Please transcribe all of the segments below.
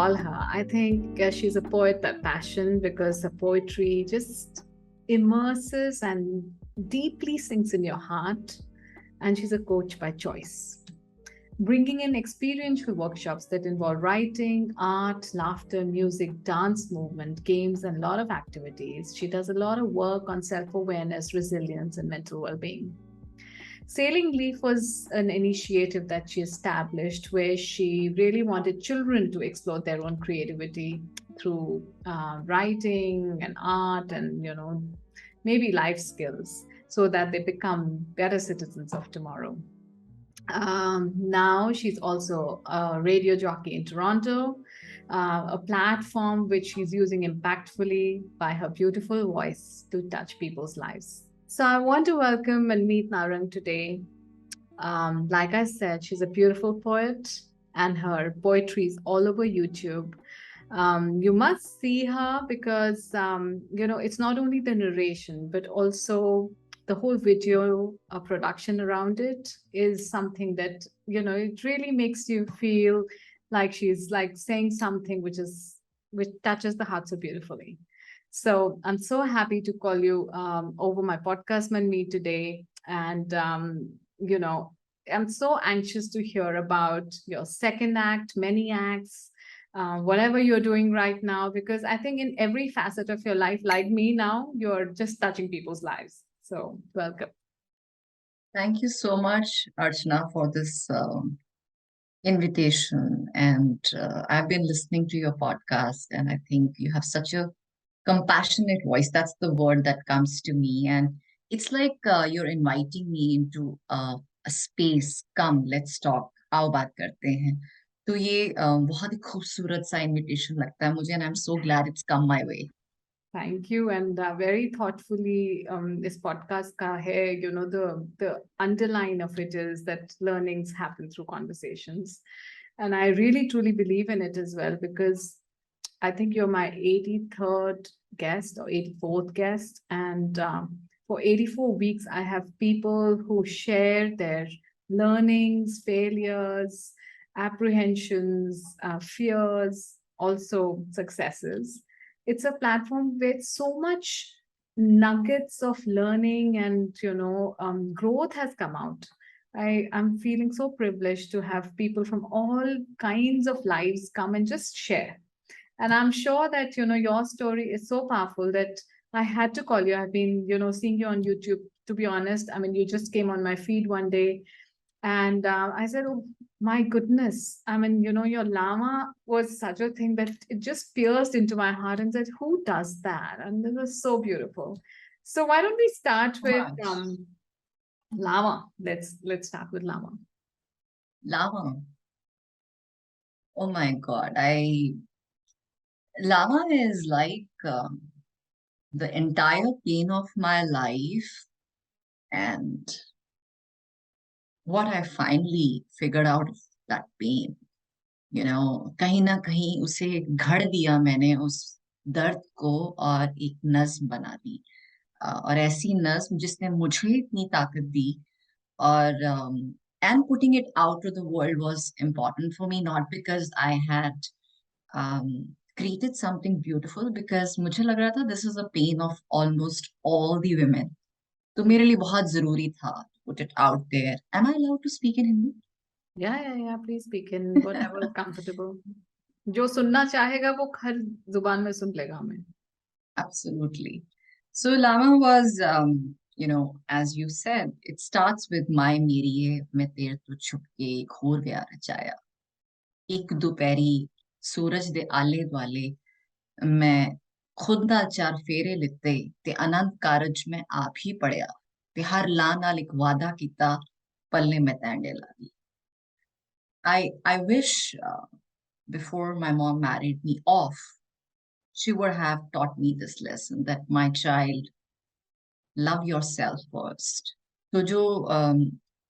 call her. I think she's a poet by passion because her poetry just immerses and deeply sinks in your heart. And she's a coach by choice, bringing in experiential workshops that involve writing, art, laughter, music, dance, movement, games, and a lot of activities. She does a lot of work on self awareness, resilience, and mental well being. Sailing Leaf was an initiative that she established where she really wanted children to explore their own creativity through writing and art and, maybe life skills so that they become better citizens of tomorrow. Now she's also a radio jockey in Toronto, a platform which she's using impactfully by her beautiful voice to touch people's lives. So I want to welcome Manmeet Narang today. Like I said, she's a beautiful poet, and her poetry is all over YouTube. You must see her because it's not only the narration, but also the whole video production around it is something that it really makes you feel like she's like saying something which touches the heart so beautifully. So I'm so happy to call you over my podcast, Manmeet, today. And, I'm so anxious to hear about your second act, many acts, whatever you're doing right now, because I think in every facet of your life, like me now, you're just touching people's lives. So welcome. Thank you so much, Archana, for this invitation. And I've been listening to your podcast, and I think you have such a compassionate voice. That's the word that comes to me. And it's like you're inviting me into a space. Come, let's talk. आओ बात करते हैं. तो ये बहुत ही खूबसूरत सा invitation लगता है मुझे, and I'm so glad it's come my way. Thank you, and very thoughtfully, this podcast ka hai, the underline of it is that learnings happen through conversations, and I really truly believe in it as well because I think you're my 83rd guest or 84th guest, and for 84 weeks I have people who share their learnings, failures, apprehensions, fears, also successes. It's a platform with so much nuggets of learning and growth has come out. I'm feeling so privileged to have people from all kinds of lives come and just share. And I'm sure that your story is so powerful that I had to call you. I've been seeing you on YouTube, to be honest. I mean, you just came on my feed one day and I said, oh my goodness. I mean, your llama was such a thing that it just pierced into my heart and said, who does that? And it was so beautiful. So why don't we start with llama? Let's start with llama. Llama. Oh my God. Llama is like the entire pain of my life, and what I finally figured out of that pain. कहीं ना कहीं उसे घड़ दिया मैंने उस दर्द को और एक नज्म बना दी, और ऐसी नज्म जिसने मुझे इतनी ताकत दी, और and putting it out to the world was important for me, not because I had created something beautiful, because मुझे लग रहा था this is a pain of almost all the women. तो मेरे लिए बहुत जरूरी था to put it out there. Am I allowed to speak in Hindi? Yeah. Please speak in whatever is comfortable. जो सुनना चाहेगा वो हर जुबान में सुन लेगा हमें. Absolutely. So Lama was, as you said, it starts with my मेरी मैं तेरे तो छुपके एक होर प्यार रचाया. एक दोपहरी सूरज दे आले दुआले मैं खुद दा चार फेरे लिते ते अनंत कारज में आप ही पड़िया ते हर ला नाल एक वादा कीता पल्ले में तैंडे ला दी. I wish before my mom married me off, she would have taught me this lesson that my child, love yourself first. तो जो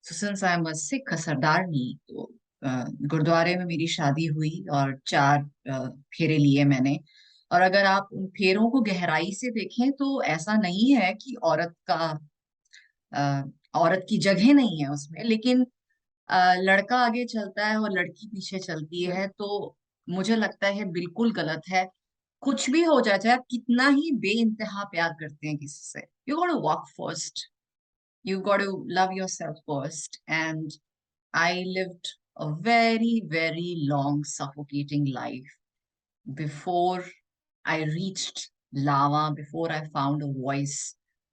since I'm a Sikh सरदारनी, तो गुरुद्वारे में मेरी शादी हुई और 4 फेरे लिए मैंने. और अगर आप उन फेरों को गहराई से देखें तो ऐसा नहीं है कि औरत की जगह नहीं है उसमें, लेकिन लड़का आगे चलता है और लड़की पीछे चलती है. तो मुझे लगता है बिल्कुल गलत है। कुछ भी हो जाए, चाहे आप कितना ही बेइंतहा प्यार करते हैं किसी से, you got to work first, you got to love yourself first. And I lived a very, very long, suffocating life before I reached lava, before I found a voice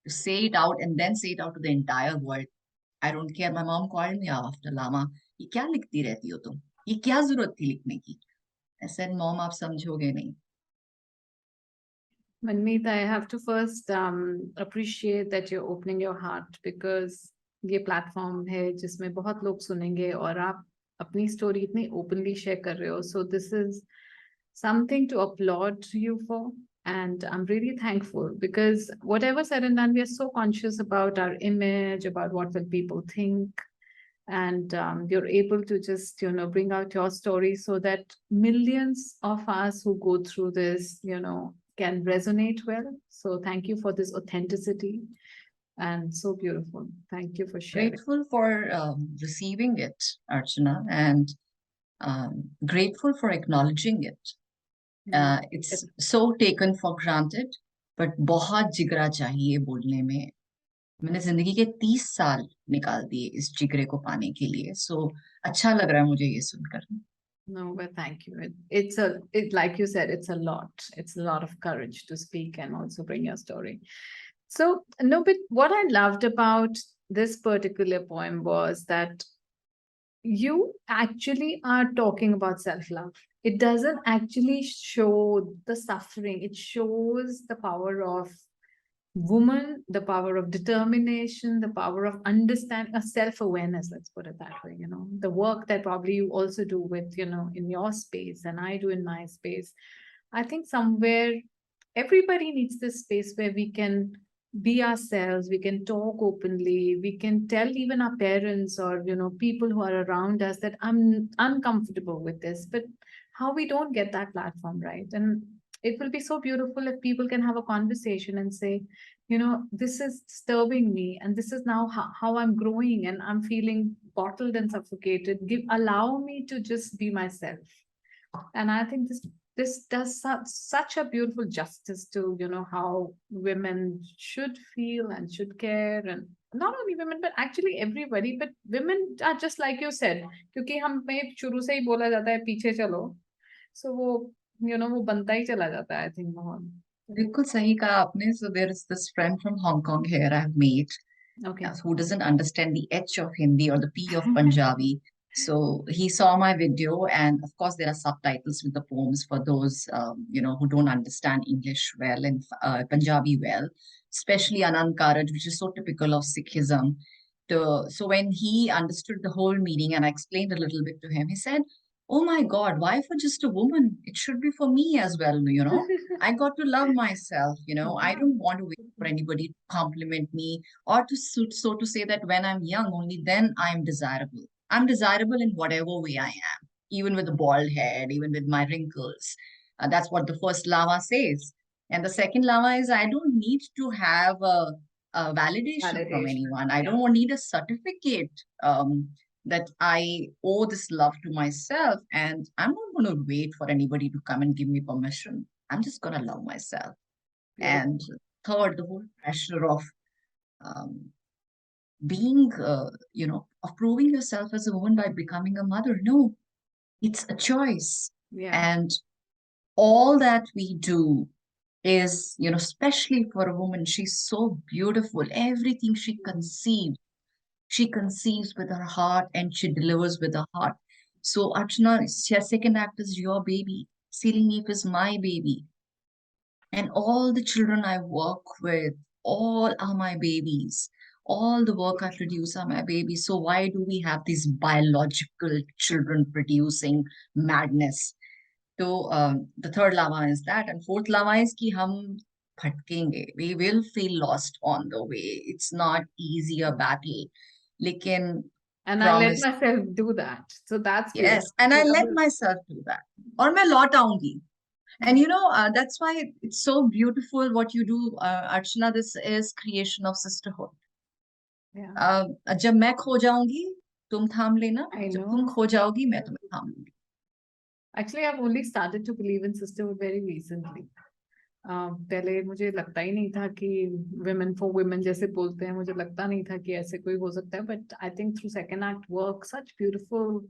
to say it out and then say it out to the entire world. I don't care. My mom called me after lama. ये क्या लिखती रहती हो तुम? ये क्या जरूरत थी लिखने की? I said, Mom, आप समझोगे नहीं. Manmeet, I have to first appreciate that you're opening your heart because ये प्लेटफॉर्म है जिसमें बहुत लोग सुनेंगे और आप अपनी स्टोरी इतनी ओपनली शेयर कर रहे हो. So this is something to applaud you for. And I'm really thankful because whatever said and done, we are so conscious about our image, about what will people think. And you're able to just, bring out your story so that millions of us who go through this, can resonate well. So thank you for this authenticity and so beautiful. Thank you for sharing. Grateful for receiving it, Archana, and grateful for acknowledging it. It's so taken for granted, but बहुत जिगरा चाहिए बोलने में. मैंने जिंदगी के 30 साल निकाल दिए इस जिगरे को पाने के लिए. So अच्छा लग रहा है मुझे ये सुनकर. No, but thank you. Like you said, it's a lot. It's a lot of courage to speak and also bring your story. So, no, but what I loved about this particular poem was that you actually are talking about self-love. It doesn't actually show the suffering. It shows the power of woman, the power of determination, the power of understanding, self-awareness, let's put it that way, the work that probably you also do with, in your space and I do in my space. I think somewhere everybody needs this space where we can be ourselves, we can talk openly, we can tell even our parents or, people who are around us that I'm uncomfortable with this, but how we don't get that platform, right? And it will be so beautiful if people can have a conversation and say, this is disturbing me and this is now how I'm growing and I'm feeling bottled and suffocated. Allow me to just be myself. And I think this does such a beautiful justice to how women should feel and should care, and not only women but actually everybody, but women are just like you said, क्योंकि हमें शुरू से ही बोला जाता है पीछे चलो, so वो वो बनता ही चला जाता है, I think माहौल. बिल्कुल सही कहा आपने. So there is this friend from Hong Kong here I've met, Okay. who doesn't understand the H of Hindi or the P of Punjabi. So he saw my video, and of course there are subtitles with the poems for those who don't understand English well and Punjabi well, especially Anand Karaj, which is so typical of Sikhism. So when he understood the whole meaning and I explained a little bit to him, he said, "Oh my God, why for just a woman? It should be for me as well. I got to love myself. I don't want to wait for anybody to compliment me or so to say that when I'm young, only then I'm desirable. I'm desirable in whatever way I am, even with a bald head, even with my wrinkles. That's what the first lama says. And the second lama is I don't need to have a validation from anyone. I don't need a certificate that I owe this love to myself. And I'm not going to wait for anybody to come and give me permission. I'm just going to love myself. And third, the whole pressure of being, of proving yourself as a woman by becoming a mother. No, it's a choice. And all that we do is, especially for a woman, she's so beautiful. Everything she conceives with her heart and she delivers with her heart. So, Archana, second act is your baby. Sealing Leaf is my baby. And all the children I work with, all are my babies. All the work I produce are my babies. So why do we have these biological children producing madness? So the third lama is that. And fourth lama is कि हम भटकेंगे. We will feel lost on the way. It's not easy a battle. लेकिन and I let myself do that. So that's beautiful. Yes, and I let myself do that. और मैं लौट आऊंगी. And that's why it's so beautiful what you do, Archana. This is creation of sisterhood. जब मैं खो जाऊंगी तुम थाम लेना, जब तुम खो जाओगी मैं तुम्हें थाम लूंगी. Actually, I've only started to believe in sisterhood very recently. पहले मुझे लगता ही नहीं था कि women for women जैसे बोलते हैं, मुझे लगता नहीं था कि ऐसे कोई हो सकता है. But I think through second act work, such beautiful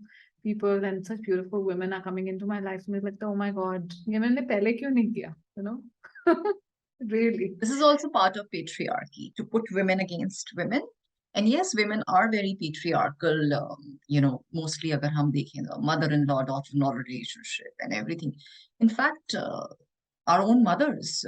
people and such beautiful women are coming into my life. मुझे लगता है, oh my God, ये मैंने पहले क्यों नहीं किया, you know? Really. This is also part of patriarchy, to put women against women. And yes, women are very patriarchal, mostly agar hum dekhen, the mother-in-law, daughter-in-law relationship and everything. In fact, our own mothers,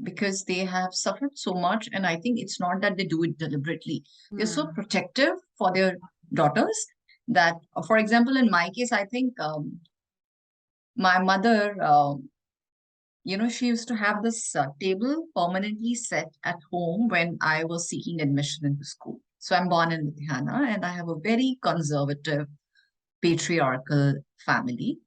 because they have suffered so much, and I think it's not that they do it deliberately. They're so protective for their daughters that, for example, in my case, I think my mother, she used to have this table permanently set at home when I was seeking admission into school. So I'm born in Ludhiana and I have a very conservative, patriarchal family.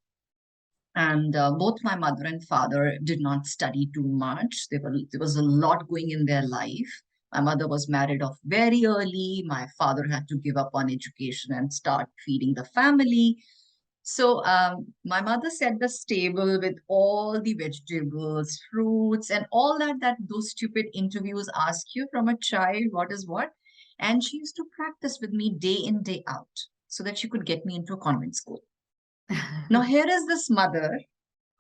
And both my mother and father did not study too much. There was a lot going in their life. My mother was married off very early. My father had to give up on education and start feeding the family. So my mother set the table with all the vegetables, fruits, and all that those stupid interviews ask you from a child, what is what. And she used to practice with me day in, day out so that she could get me into a convent school. Now, here is this mother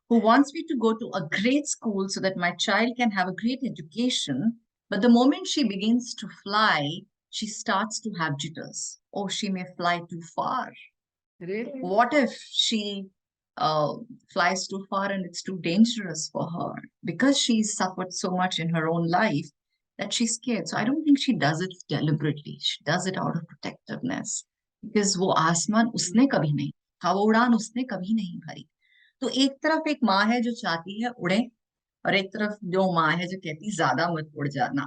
who wants me to go to a great school so that my child can have a great education. But the moment she begins to fly, she starts to have jitters. Oh, she may fly too far. Really? What if she flies too far and it's too dangerous for her? Because she's suffered so much in her own life that she's scared. So I don't think she does it deliberately. She does it out of protectiveness. Because वो आसमान उसने कभी नहीं, हवा उड़ान उसने कभी नहीं भरी. तो एक तरफ एक माँ है जो चाहती है उड़े, और एक तरफ जो माँ है जो कहती ज्यादा मत उड़ जाना.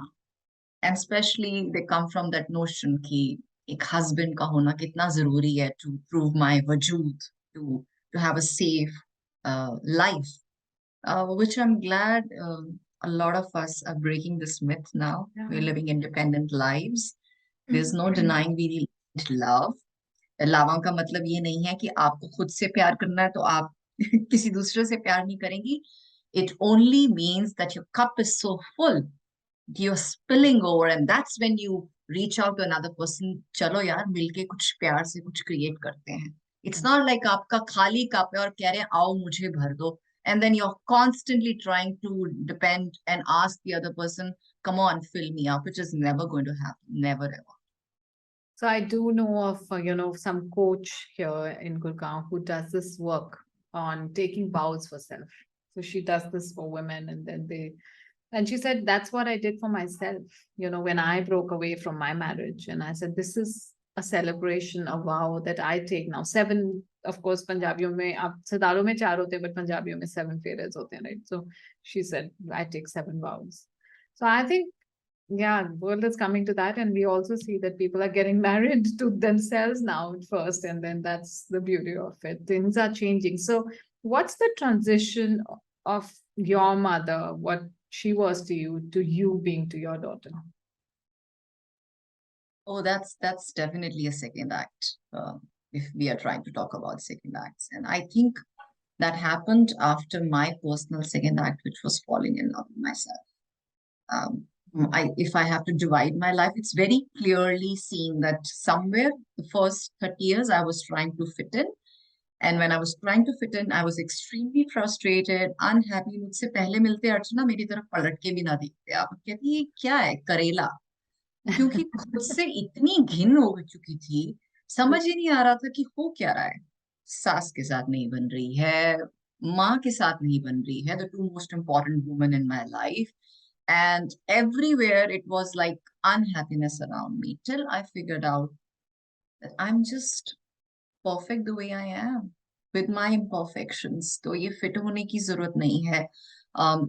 And especially they come from that notion कि एक husband का होना कितना जरूरी है to prove my वजूद, to have a safe life, which I'm glad a lot of us are breaking this myth now. We're living independent lives. There's no denying we need love. लावा का मतलब ये नहीं है कि आपको खुद से प्यार करना है तो आप किसी दूसरे से प्यार नहीं करेंगी. It only means that your cup is so full, you're spilling over, and that's when you reach out to another person. चलो यार मिलके कुछ प्यार से कुछ क्रिएट करते हैं. It's not like आपका खाली कप है और कह रहे हैं आओ मुझे भर दो, and then you're constantly trying to depend and ask the other person, come on, fill me up, which is never going to happen, never ever. So I do know of, some coach here in Gurgaon who does this work on taking vows for self. So she does this for women, and she said, that's what I did for myself, when I broke away from my marriage. And I said, this is a celebration, a vow that I take now. 7, of course, Punjabiyon mein, ab Sadaro mein 4 hote, but Punjabiyon mein 7 feras hote hain, right? So she said, I take 7 vows. So I think, yeah, world is coming to that, and we also see that people are getting married to themselves now first, and then that's the beauty of it. Things are changing. So what's the transition of your mother, what she was to you being to your daughter? Oh, that's definitely a second act. If we are trying to talk about second acts, and I think that happened after my personal second act, which was falling in love with myself. If I have to divide my life, it's very clearly seen that somewhere the first 30 years I was trying to fit in. And when I was trying to fit in, I was extremely frustrated, unhappy. मुझसे पहले मिलते अर्चना मेरी तरफ पलट के भी ना देखते. आप कहती क्या है करेला, क्योंकि खुद से इतनी घिन हो चुकी थी, समझ ही नहीं आ रहा था कि हो क्या रहा है. सास के साथ नहीं बन रही है, माँ के साथ नहीं बन रही है, the two most important women in my life. And everywhere it was like unhappiness around me till I figured out that I'm just perfect the way I am with my imperfections. तो ये fit होने की जरूरत नहीं है.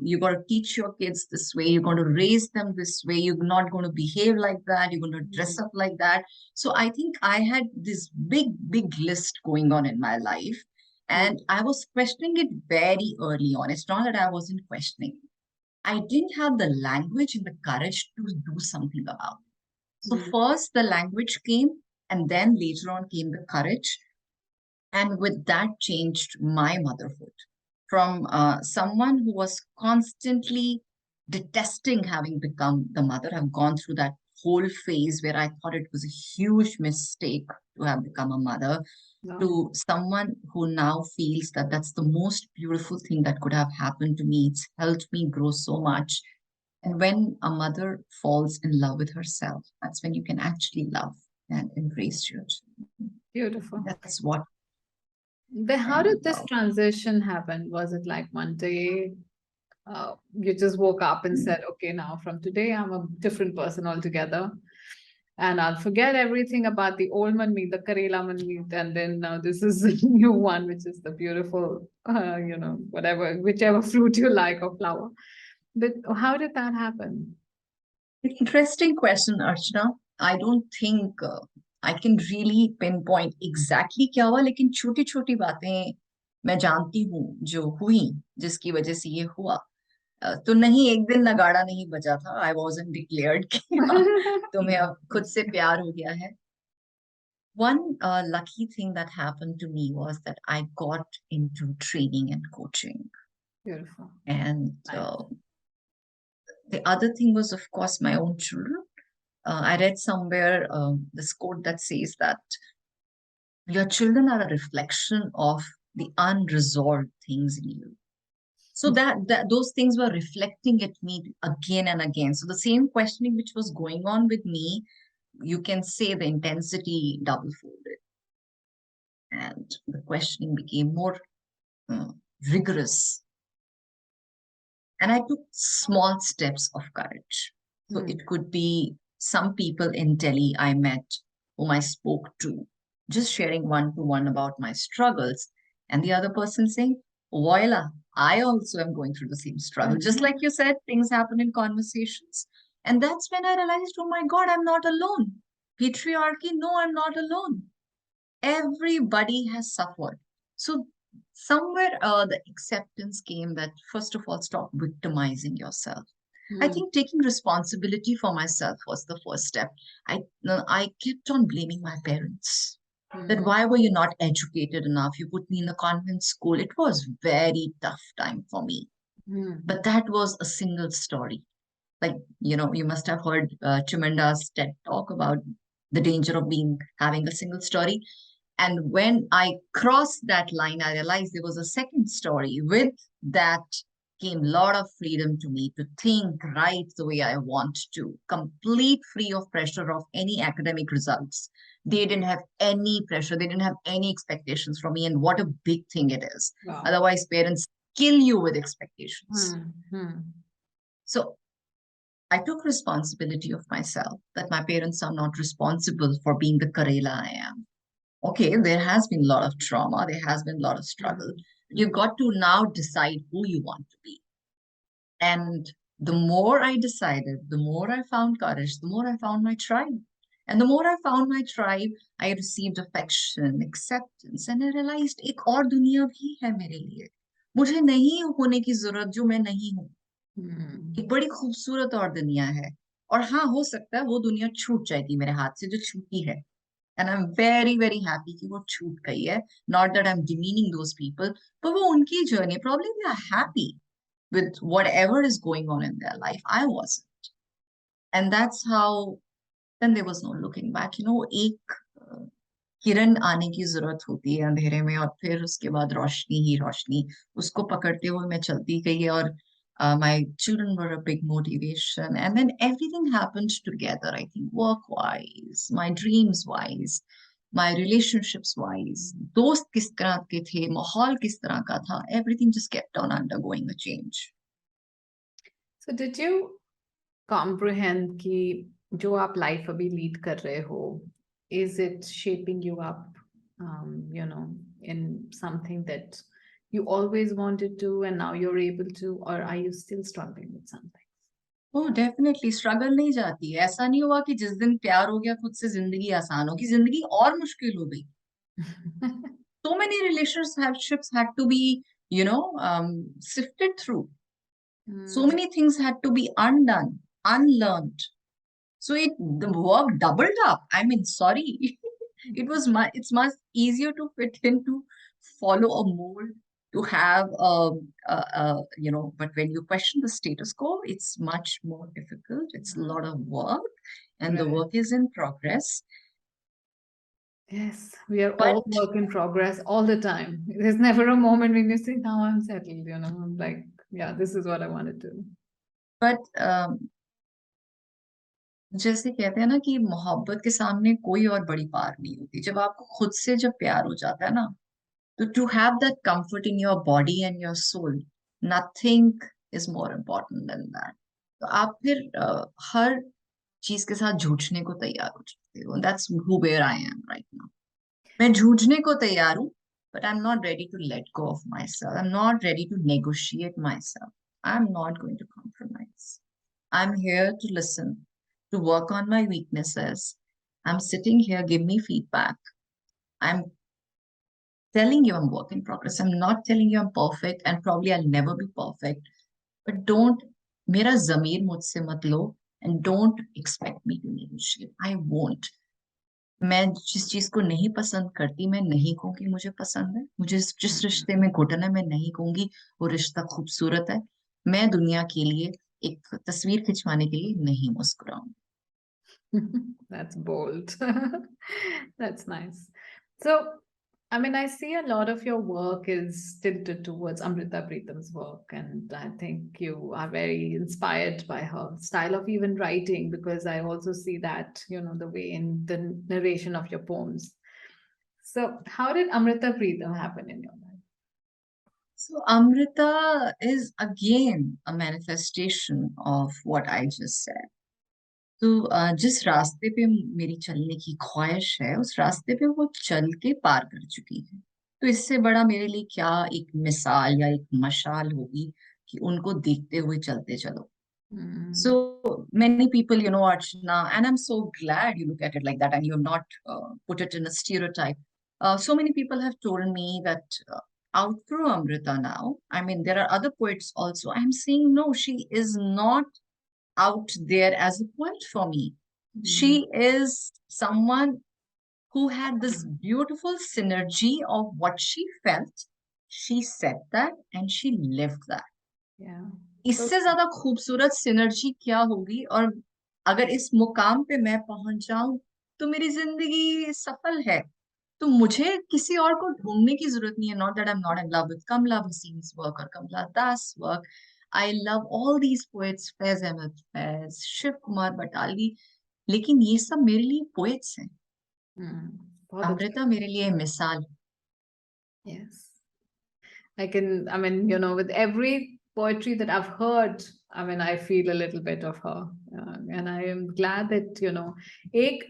You're going to teach your kids this way. You're going to raise them this way. You're not going to behave like that. You're going to dress up like that. So I think I had this big, big list going on in my life. And I was questioning it very early on. It's not that I wasn't questioning it. I didn't have the language and the courage to do something about it. So first the language came, and then later on came the courage. And with that changed my motherhood from someone who was constantly detesting having become the mother. I've gone through that whole phase where I thought it was a huge mistake to have become a mother, No. to someone who now feels that that's the most beautiful thing that could have happened to me. It's helped me grow so much. And when a mother falls in love with herself, that's when you can actually love and embrace your children. Beautiful. That's what. Then how did And this transition happen? Was it like one day you just woke up and said, okay, now from today I'm a different person altogether, and I'll forget everything about the old Manmeet, the Karela Manmeet, and then now this is the new one, which is the beautiful, whatever, whichever fruit you like or flower. But how did that happen? interesting question, Archana. I don't think I can really pinpoint exactly क्या हुआ, लेकिन छोटी छोटी बातें मैं जानती हूँ जो हुई जिसकी वजह से ये हुआ। तो नहीं, एक दिन नगाड़ा नहीं बजा था। I wasn't declared कि हाँ, तुम्हें अब खुद से प्यार हो गया है। One lucky thing that happened to me was that I got into training and coaching. Beautiful. And Nice. the other thing was, of course, my own children. I read somewhere this quote that says that your children are a reflection of the unresolved things in you. So that those things were reflecting at me again and again. So the same questioning which was going on with me, you can say the intensity double folded, and the questioning became more uh, rigorous. And I took small steps of courage. So Hmm. it could be some people in Delhi I met whom I spoke to, just sharing one to one about my struggles, and the other person saying, Voila, I also am going through the same struggle. Just like you said, things happen in conversations. And that's when I realized, oh my God, I'm not alone. Patriarchy, no, I'm not alone. Everybody has suffered. So somewhere the acceptance came that first of all, stop victimizing yourself. I Hmm. think taking responsibility for myself was the first step. I kept on blaming my parents. That Hmm. why were you not educated enough? You put me in a convent school. It was very tough time for me. Hmm. But that was a single story. Like, you must have heard Chimanda's TED talk about the danger of having a single story. And when I crossed that line, I realized there was a second story. With that came a lot of freedom to me to think, write the way I want to, complete free of pressure of any academic results. They didn't have any pressure. They didn't have any expectations from me. And what a big thing it is. Wow. Otherwise, parents kill you with expectations. Hmm. Hmm. So I took responsibility of myself that my parents are not responsible for being the Karela I am. Okay, there has been a lot of trauma, there has been a lot of struggle. You've got to now decide who you want to be. And the more I decided, the more I found courage, the more I found my tribe. And the more I found my tribe, I received affection, acceptance, and I realized एक और दुनिया भी है मेरे लिए. मुझे नहीं होने की जरूरत जो मैं नहीं हूँ. Hmm. एक बड़ी खूबसूरत और दुनिया है. और हाँ, हो सकता है वो दुनिया छूट जाएगी मेरे हाथ से जो छूटी है. And I'm very, very happy कि वो छूट गई है. Not that I'm demeaning those people, but वो उनकी journey. Probably they are happy with whatever is going on in their life. I wasn't. And that's how, then there was no looking back. एक किरण आने की जरूरत होती है अंधेरे में, और फिर उसके बाद रोशनी ही रोशनी, उसको पकड़ते हुए मैं चलती गई. और my children were a big motivation, and then everything happened together. I think work wise, my dreams wise, my relationships wise, दोस्त किस तरह के थे, माहौल किस तरह का था, everything just kept on undergoing a change. So did you comprehend कि जो आप लाइफ अभी लीड कर रहे हो, is it shaping you up, in something that you always wanted to and now you're able to, or are you still struggling with something? Oh definitely struggle नहीं जाती है. ऐसा नहीं हुआ कि जिस दिन प्यार हो गया खुद से जिंदगी आसान होगी. जिंदगी और मुश्किल हो गई. So many relationships had to be, sifted through. So Hmm. many things had to be undone, unlearned. So the work doubled up. I mean, sorry. It's much easier to fit in, to follow a mold, to have but when you question the status quo, it's much more difficult. It's a lot of work, and the Right. work is in progress. Yes, we are But all work in progress all the time. There's never a moment when you say, now I'm settled, I'm like, yeah, this is what I want to do. but जैसे कहते हैं ना कि मोहब्बत के सामने कोई और बड़ी पार नहीं होती। जब आपको खुद से जब प्यार हो जाता है ना, तो to have that comfort in your body and your soul, nothing is more important than that. तो आप फिर हर चीज के साथ जूझने को तैयार हो जाते हो। That's who where I am right now. मैं जूझने को तैयार हूँ, but I am not ready to let go of myself, I am not ready to negotiate myself, I am not going to compromise. I'm here to listen, to work on my weaknesses. I'm sitting here, give me feedback. I'm telling you I'm work in progress. I'm not telling you I'm perfect, and probably I'll never be perfect. But don't, मेरा ज़मीर मुझसे मत लो, and don't expect me to negotiate. I won't. मैं जिस चीज को नहीं पसंद करती, मैं नहीं कहूंगी मुझे पसंद है। मुझे जिस रिश्ते में घुटन है, मैं नहीं कहूंगी वो रिश्ता खूबसूरत है। मैं दुनिया के लिए एक तस्वीर खिंचवाने के लिए नहीं मुस्कुराऊंगी। That's bold. That's nice. So, I mean, I see a lot of your work is tilted towards Amrita Pritam's work, and I think you are very inspired by her style of even writing, because I also see that, the way in the narration of your poems. So, how did Amrita Pritam happen in your life? So Amrita is again a manifestation of what I just said. तो जिस रास्ते पे मेरी चलने की ख्वाहिश है, उस रास्ते पे वो चल के पार कर चुकी है। तो इससे बड़ा मेरे लिए क्या एक मिसाल या एक मशाल होगी कि उनको देखते हुए चलते चलो। So Mm. many people, Archana, and I'm so glad you look at it like that and you've not put it in a stereotype. So many people have told me that outgrow Amrita now. I mean, there are other poets also. I'm saying no, she is not out there as a poet for me. Mm. She is someone who had this beautiful synergy of what she felt. She said that and she lived that. Yeah. So, इससे ज्यादा खूबसूरत synergy क्या होगी? और अगर इस मुकाम पे मैं पहुंच जाऊं तो मेरी जिंदगी सफल है। तो मुझे किसी और को ढूंढने की जरूरत नहीं है। Not that I am not in love with Kamala हसीन्स वर्क और Kamala Das work. I love all these poets, Faiz Ahmad Faiz, Shiv Kumar Batalvi, लेकिन ये सब मेरे लिए पोएट्स हैं। mm, बहुत अच्छा. अमृता मेरे लिए मिसाल। Yes. I mean, with every poetry that I've heard, I mean, I feel a little bit of her. And I am glad that, ek,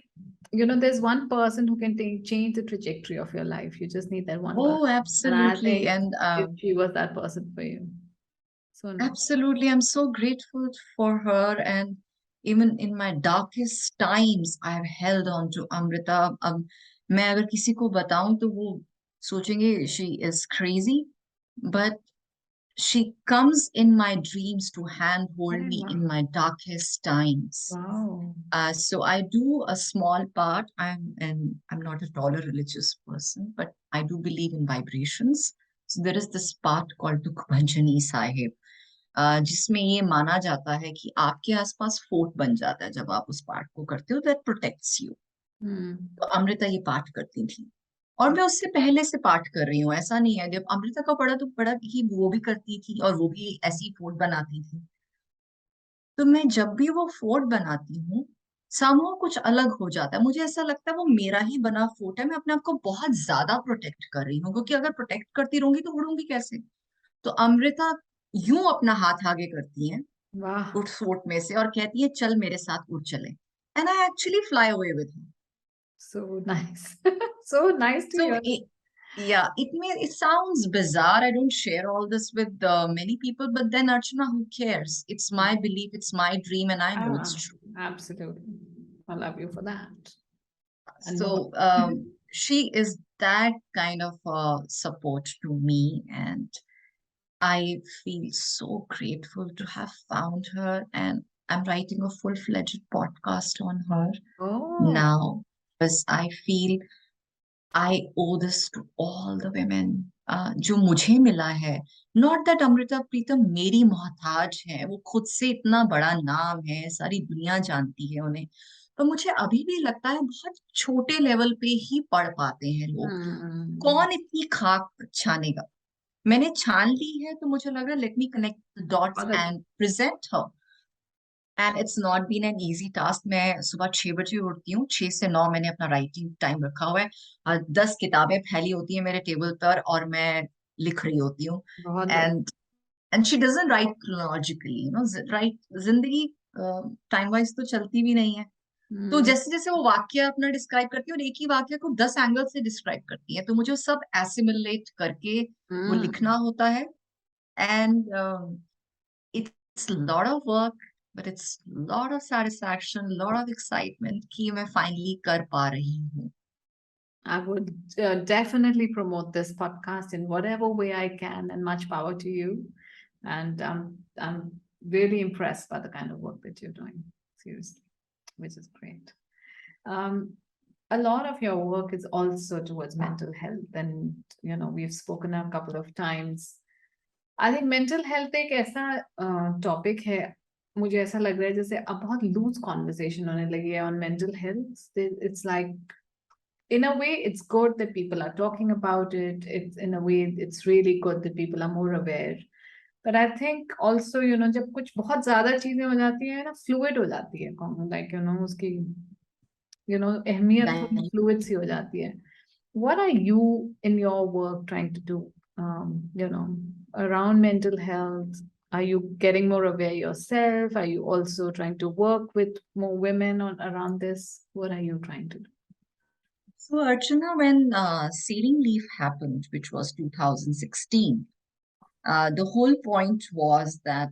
there's one person who can change the trajectory of your life. You just need that one person. Oh, And I absolutely. think And she was that person for you. So nice. absolutely, I'm so grateful for her. And even in my darkest times, I've held on to Amrita. मैं अगर किसी को बताऊं तो वो सोचेंगे she is crazy, but she comes in my dreams to handhold Hey, me wow. in my darkest times. Wow. So I do a small part. I'm not at all a religious person, but I do believe in vibrations. So there is this part called Dukh Sahib, जिसमें ये माना जाता है कि आपके आसपास fort बन जाता है जब आप उस पाठ को करते हो, दैट प्रोटेक्ट्स यू। Hmm. तो अमृता ये पाठ करती थी और मैं उससे पहले से पाठ कर रही हूँ। ऐसा नहीं है, जब अमृता का पढ़ा तो पढ़ा कि वो भी करती थी और वो भी ऐसी फोर्ट बनाती थी। तो मैं जब भी वो फोर्ट बनाती हूँ, समहाउ कुछ अलग हो जाता है। मुझे ऐसा लगता है वो मेरा ही बना फोर्ट है। मैं अपने आप को बहुत ज्यादा प्रोटेक्ट कर रही हूँ, क्योंकि अगर प्रोटेक्ट करती रहूंगी तो उड़ूंगी कैसे। तो अमृता यूं अपना हाथ आगे करती है Wow. उठ फोर्ट में से और कहती है चल मेरे साथ उड़ चले, and I actually fly away with him. So nice. So nice to So hear. yeah, it sounds bizarre. I don't share all this with many people, but then Archana, who cares? It's my belief, it's my dream, and I know it's Ah, true. absolutely. I love you for that. And more. So she is that kind of support to me, and I feel so grateful to have found her. And I'm writing a full-fledged podcast on her Oh, now because I feel I owe this to all the women जो मुझे मिला है. Not that Amrita Pritam मेरी मोहताज है, वो खुद से इतना बड़ा नाम है, सारी दुनिया जानती है उन्हें, पर मुझे अभी भी लगता है बहुत छोटे लेवल पे ही पढ़ पाते हैं लोग. Hmm. कौन इतनी खाक छानेगा. मैंने छान ली है तो मुझे लग रहा है let me connect the dots बहुत अच्छा। And present her. And it's not been an easy task. मैं सुबह 6 बजे उठती हूँ, 6 से 9 मैंने अपना राइटिंग टाइम रखा हुआ है, और 10 किताबें फैली होती हैं मेरे टेबल पर और मैं लिख रही होती हूँ. बहुत बढ़िया। And she doesn't right chronologically, right. जिंदगी टाइम वाइज तो चलती भी नहीं है. तो हम्म। जैसे जैसे वो वाक्य अपना डिस्क्राइब करती है, और एक ही वाक्य को 10 एंगल से डिस्क्राइब करती है, तो मुझे वो सब एसिमिलेट करके वो लिखना होता है. And it's a lot of work, but it's a lot of satisfaction, a lot of excitement कि मैं finally कर पा रही हूँ. I would definitely promote this podcast in whatever way I can, and much power to you. And I'm really impressed by the kind of work that you're doing, seriously, which is great. Um, a lot of your work is also towards mental health, and we've spoken a couple of times. I think mental health एक ऐसा topic है, मुझे ऐसा लग रहा है जैसे अब बहुत लूज कॉन्वर्सेशन होने लगी है on mental health. It's like in a way it's good that people are talking about it. It's in a way it's really good that people are more aware, but I think also जब कुछ बहुत ज्यादा चीजें हो जाती है ना, fluid हो जाती है, लाइक उसकी अहमियत थोड़ी That फ्लूइड सी हो जाती है. What are you in your work trying to do, you know around mental health? Are you getting more aware yourself? Are you also trying to work with more women on around this? What are you trying to do? so Archana, when Sailing Leave happened, which was 2016, the whole point was that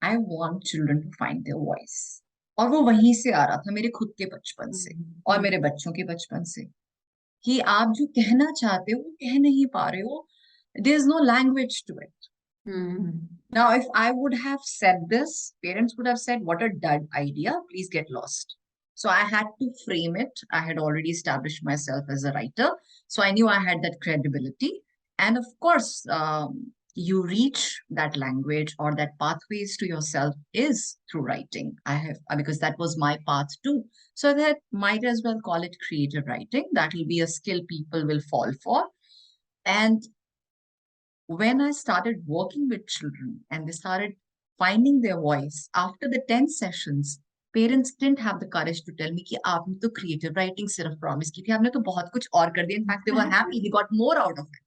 I want children to find their voice. और वो वहीं से आ रहा था, मेरे खुद के बचपन से और मेरे बच्चों के बचपन से, कि आप जो कहना चाहते हो वो कह नहीं पा रहे हो. There is no language to it. Now, if I would have said this, parents would have said, "What a dud idea, please get lost." So I had to frame it. I had already established myself as a writer, so I knew I had that credibility. And of course, you reach that language or that pathways to yourself is through writing. I have, because that was my path too. So that might as well call it creative writing. That will be a skill people will fall for. And when I started working with children and they started finding their voice after the 10 sessions, parents didn't have the courage to tell me कि आपने तो creative writing सिर्फ promise की थी, आपने तो बहुत कुछ और कर दिया. In fact, they were happy. They got more out of it.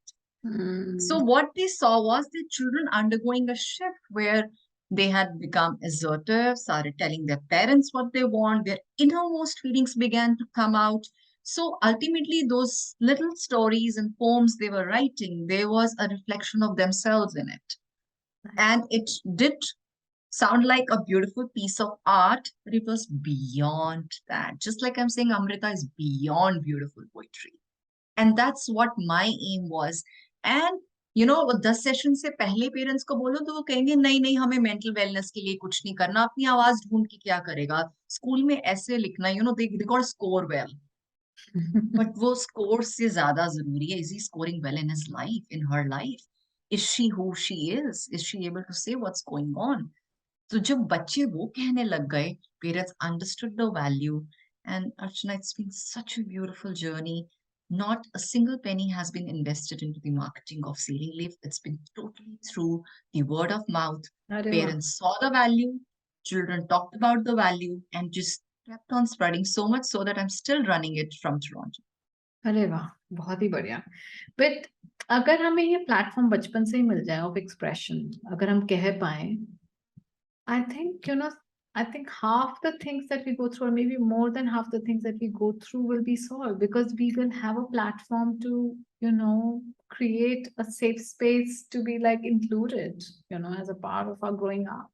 So what they saw was the children undergoing a shift where they had become assertive, started telling their parents what they want, their innermost feelings began to come out. So ultimately, those little stories and poems they were writing, there was a reflection of themselves in it. And it did sound like a beautiful piece of art, but it was beyond that. Just like I'm saying, Amrita is beyond beautiful poetry. And that's what my aim was. And 10 session से पहले parents को बोलो तो वो कहेंगे नहीं नहीं, हमें मेंटल वेलनेस के लिए कुछ नहीं करना, अपनी आवाज ढूंढ के क्या करेगा, स्कूल में ऐसे लिखना, they got score well. But वो स्कोर से ज्यादा जरूरी है, is he scoring well in his life, in her life? Is she who she is she able to say what's going on? तो जब बच्चे वो कहने लग गए, parents understood the value. And Archana, it's been such a beautiful journey. Not a single penny has been invested into the marketing of Sailing Leaf. It's been totally through the word of mouth. अरे वाह. Parents saw the value, children talked about the value, and just kept on spreading so much so that I'm still running it from Toronto. अरे वाह, बहुत ही बढ़िया. But अगर हमें ये प्लेटफॉर्म बचपन से ही मिल जाए ऑफ एक्सप्रेशन, अगर हम कह पाए, I think, I think half the things that we go through, or maybe more than half the things that we go through, will be solved because we will have a platform to, create a safe space to be like included, as a part of our growing up.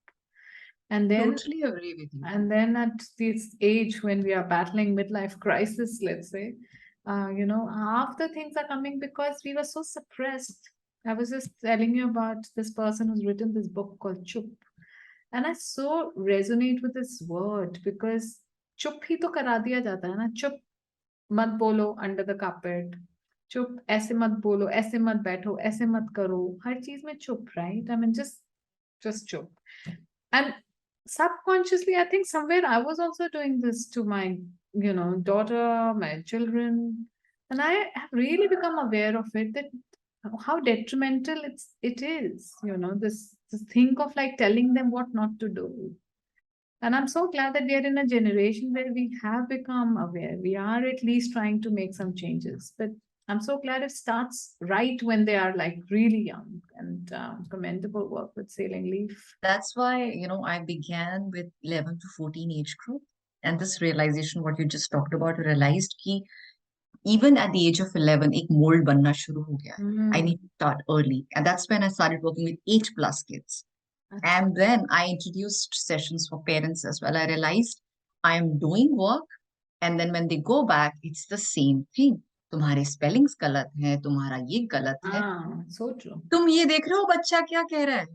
And then, Totally agree with you. at this age when we are battling midlife crisis, let's say, half the things are coming because we were so suppressed. I was just telling you about this person who's written this book called Chup. And I so resonate with this word because चुप ही तो करा दिया जाता है ना. चुप मत बोलो अंडर द कार्पेट, चुप, ऐसे मत बोलो, ऐसे मत बैठो, ऐसे मत करो, हर चीज में चुप, राइट? आई मीन just चुप. And subconsciously, I think somewhere I was also doing this to my, daughter, my children, and I have really become aware of it, that how detrimental it is, this think of like telling them what not to do. And I'm so glad that we are in a generation where we have become aware. We are at least trying to make some changes. But I'm so glad it starts right when they are like really young, and commendable work with Sailing Leaf. That's why, I began with 11 to 14 age group. And this realization, what you just talked about, realized कि even at the age of 11, एक mold बनना शुरू हो गया है. I need to start early. And that's when I started working with 8+ kids. अच्छा. And then I introduced sessions for parents as well. I realized I'm doing work, and then when they go back, it's the same thing. तुम्हारे spellings गलत है, तुम्हारा ये गलत है. So true. तुम ये देख रहे हो बच्चा क्या कह रहा है,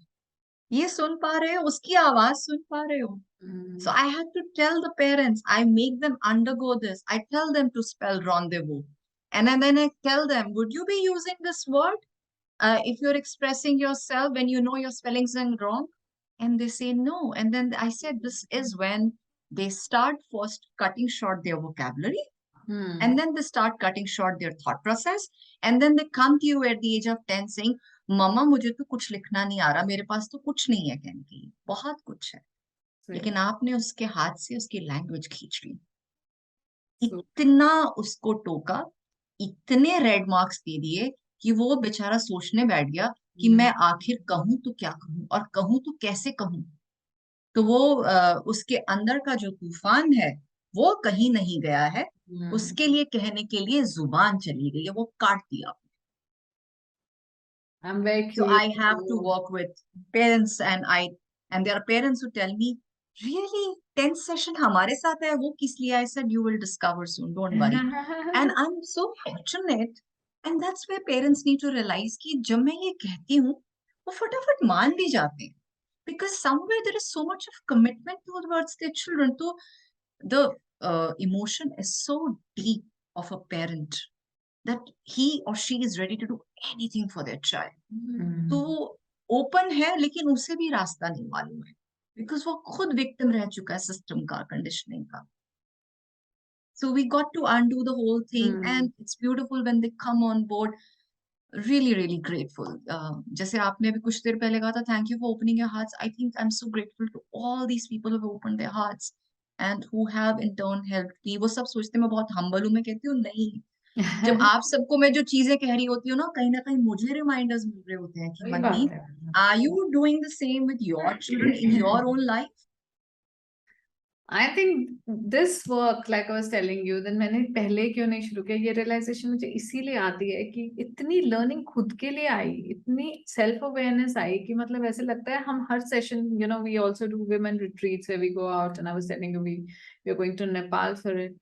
ये सुन पा रहे हो, उसकी आवाज सुन पा रहे हो. So I had to tell the parents, I make them undergo this. I tell them to spell rendezvous. And then I tell them, would you be using this word if you're expressing yourself when you know your spellings are wrong? And they say no. And then I said, this is when they start first cutting short their vocabulary. And then they start cutting short their thought process. And then they come to you at the age of 10 saying, मम्मा मुझे तो कुछ लिखना नहीं आ रहा, मेरे पास तो कुछ नहीं है कहने के लिए, बहुत कुछ है. लेकिन आपने उसके हाथ से उसकी लैंग्वेज खींच ली, इतना उसको टोका, इतने रेड मार्क्स दे दिए कि वो बेचारा सोचने बैठ गया कि मैं आखिर कहूं तो क्या कहूं, और कहूं तो कैसे कहूं. तो वो उसके अंदर का जो तूफान है वो कहीं नहीं गया है, उसके लिए कहने के लिए जुबान चली गई है, वो काट दिया. I'm very So curious. I have to work with parents, and there are parents who tell me, really 10th session हमारे साथ है, वो किस लिए? I said, you will discover soon, don't worry. And I'm so fortunate, and that's where parents need to realize कि जब मैं ये कहती हूँ वो फटाफट मान भी जाते हैं, because somewhere there is so much of commitment towards their children. So the emotion is so deep of a parent that he or she is ready to do anything for their child. तो वो open है, लेकिन उसे भी रास्ता नहीं मालूम है, बिकॉज वो खुद विक्टिम रह चुका है सिस्टम का, कंडीशनिंग का. So we got to undo the whole thing, and it's beautiful when they come on board. Really, really grateful. जैसे आपने अभी कुछ देर पहले कहा था, thank you for opening your hearts. I think I'm so grateful to all these people who have opened their hearts and who have in turn helped me. वो सब सोचते मैं बहुत humble हूँ, मैं कहती हूँ नहीं. जब आप सबको मैं जो चीजें कह रही होती हूँ ना, कहीं ना कहीं मुझे रिमाइंडर्स मिल रहे होते हैं कि मनमीत, are you doing the same with your children in your own life? I think this work, like I was telling you, then मैंने पहले क्यों नहीं शुरू किया, ये realization मुझे इसीलिए आती है कि इतनी learning खुद के लिए आई, इतनी self awareness आई कि मतलब ऐसे लगता है हम हर session, we also do women retreats where we go out, and I was telling you we are going to Nepal for it.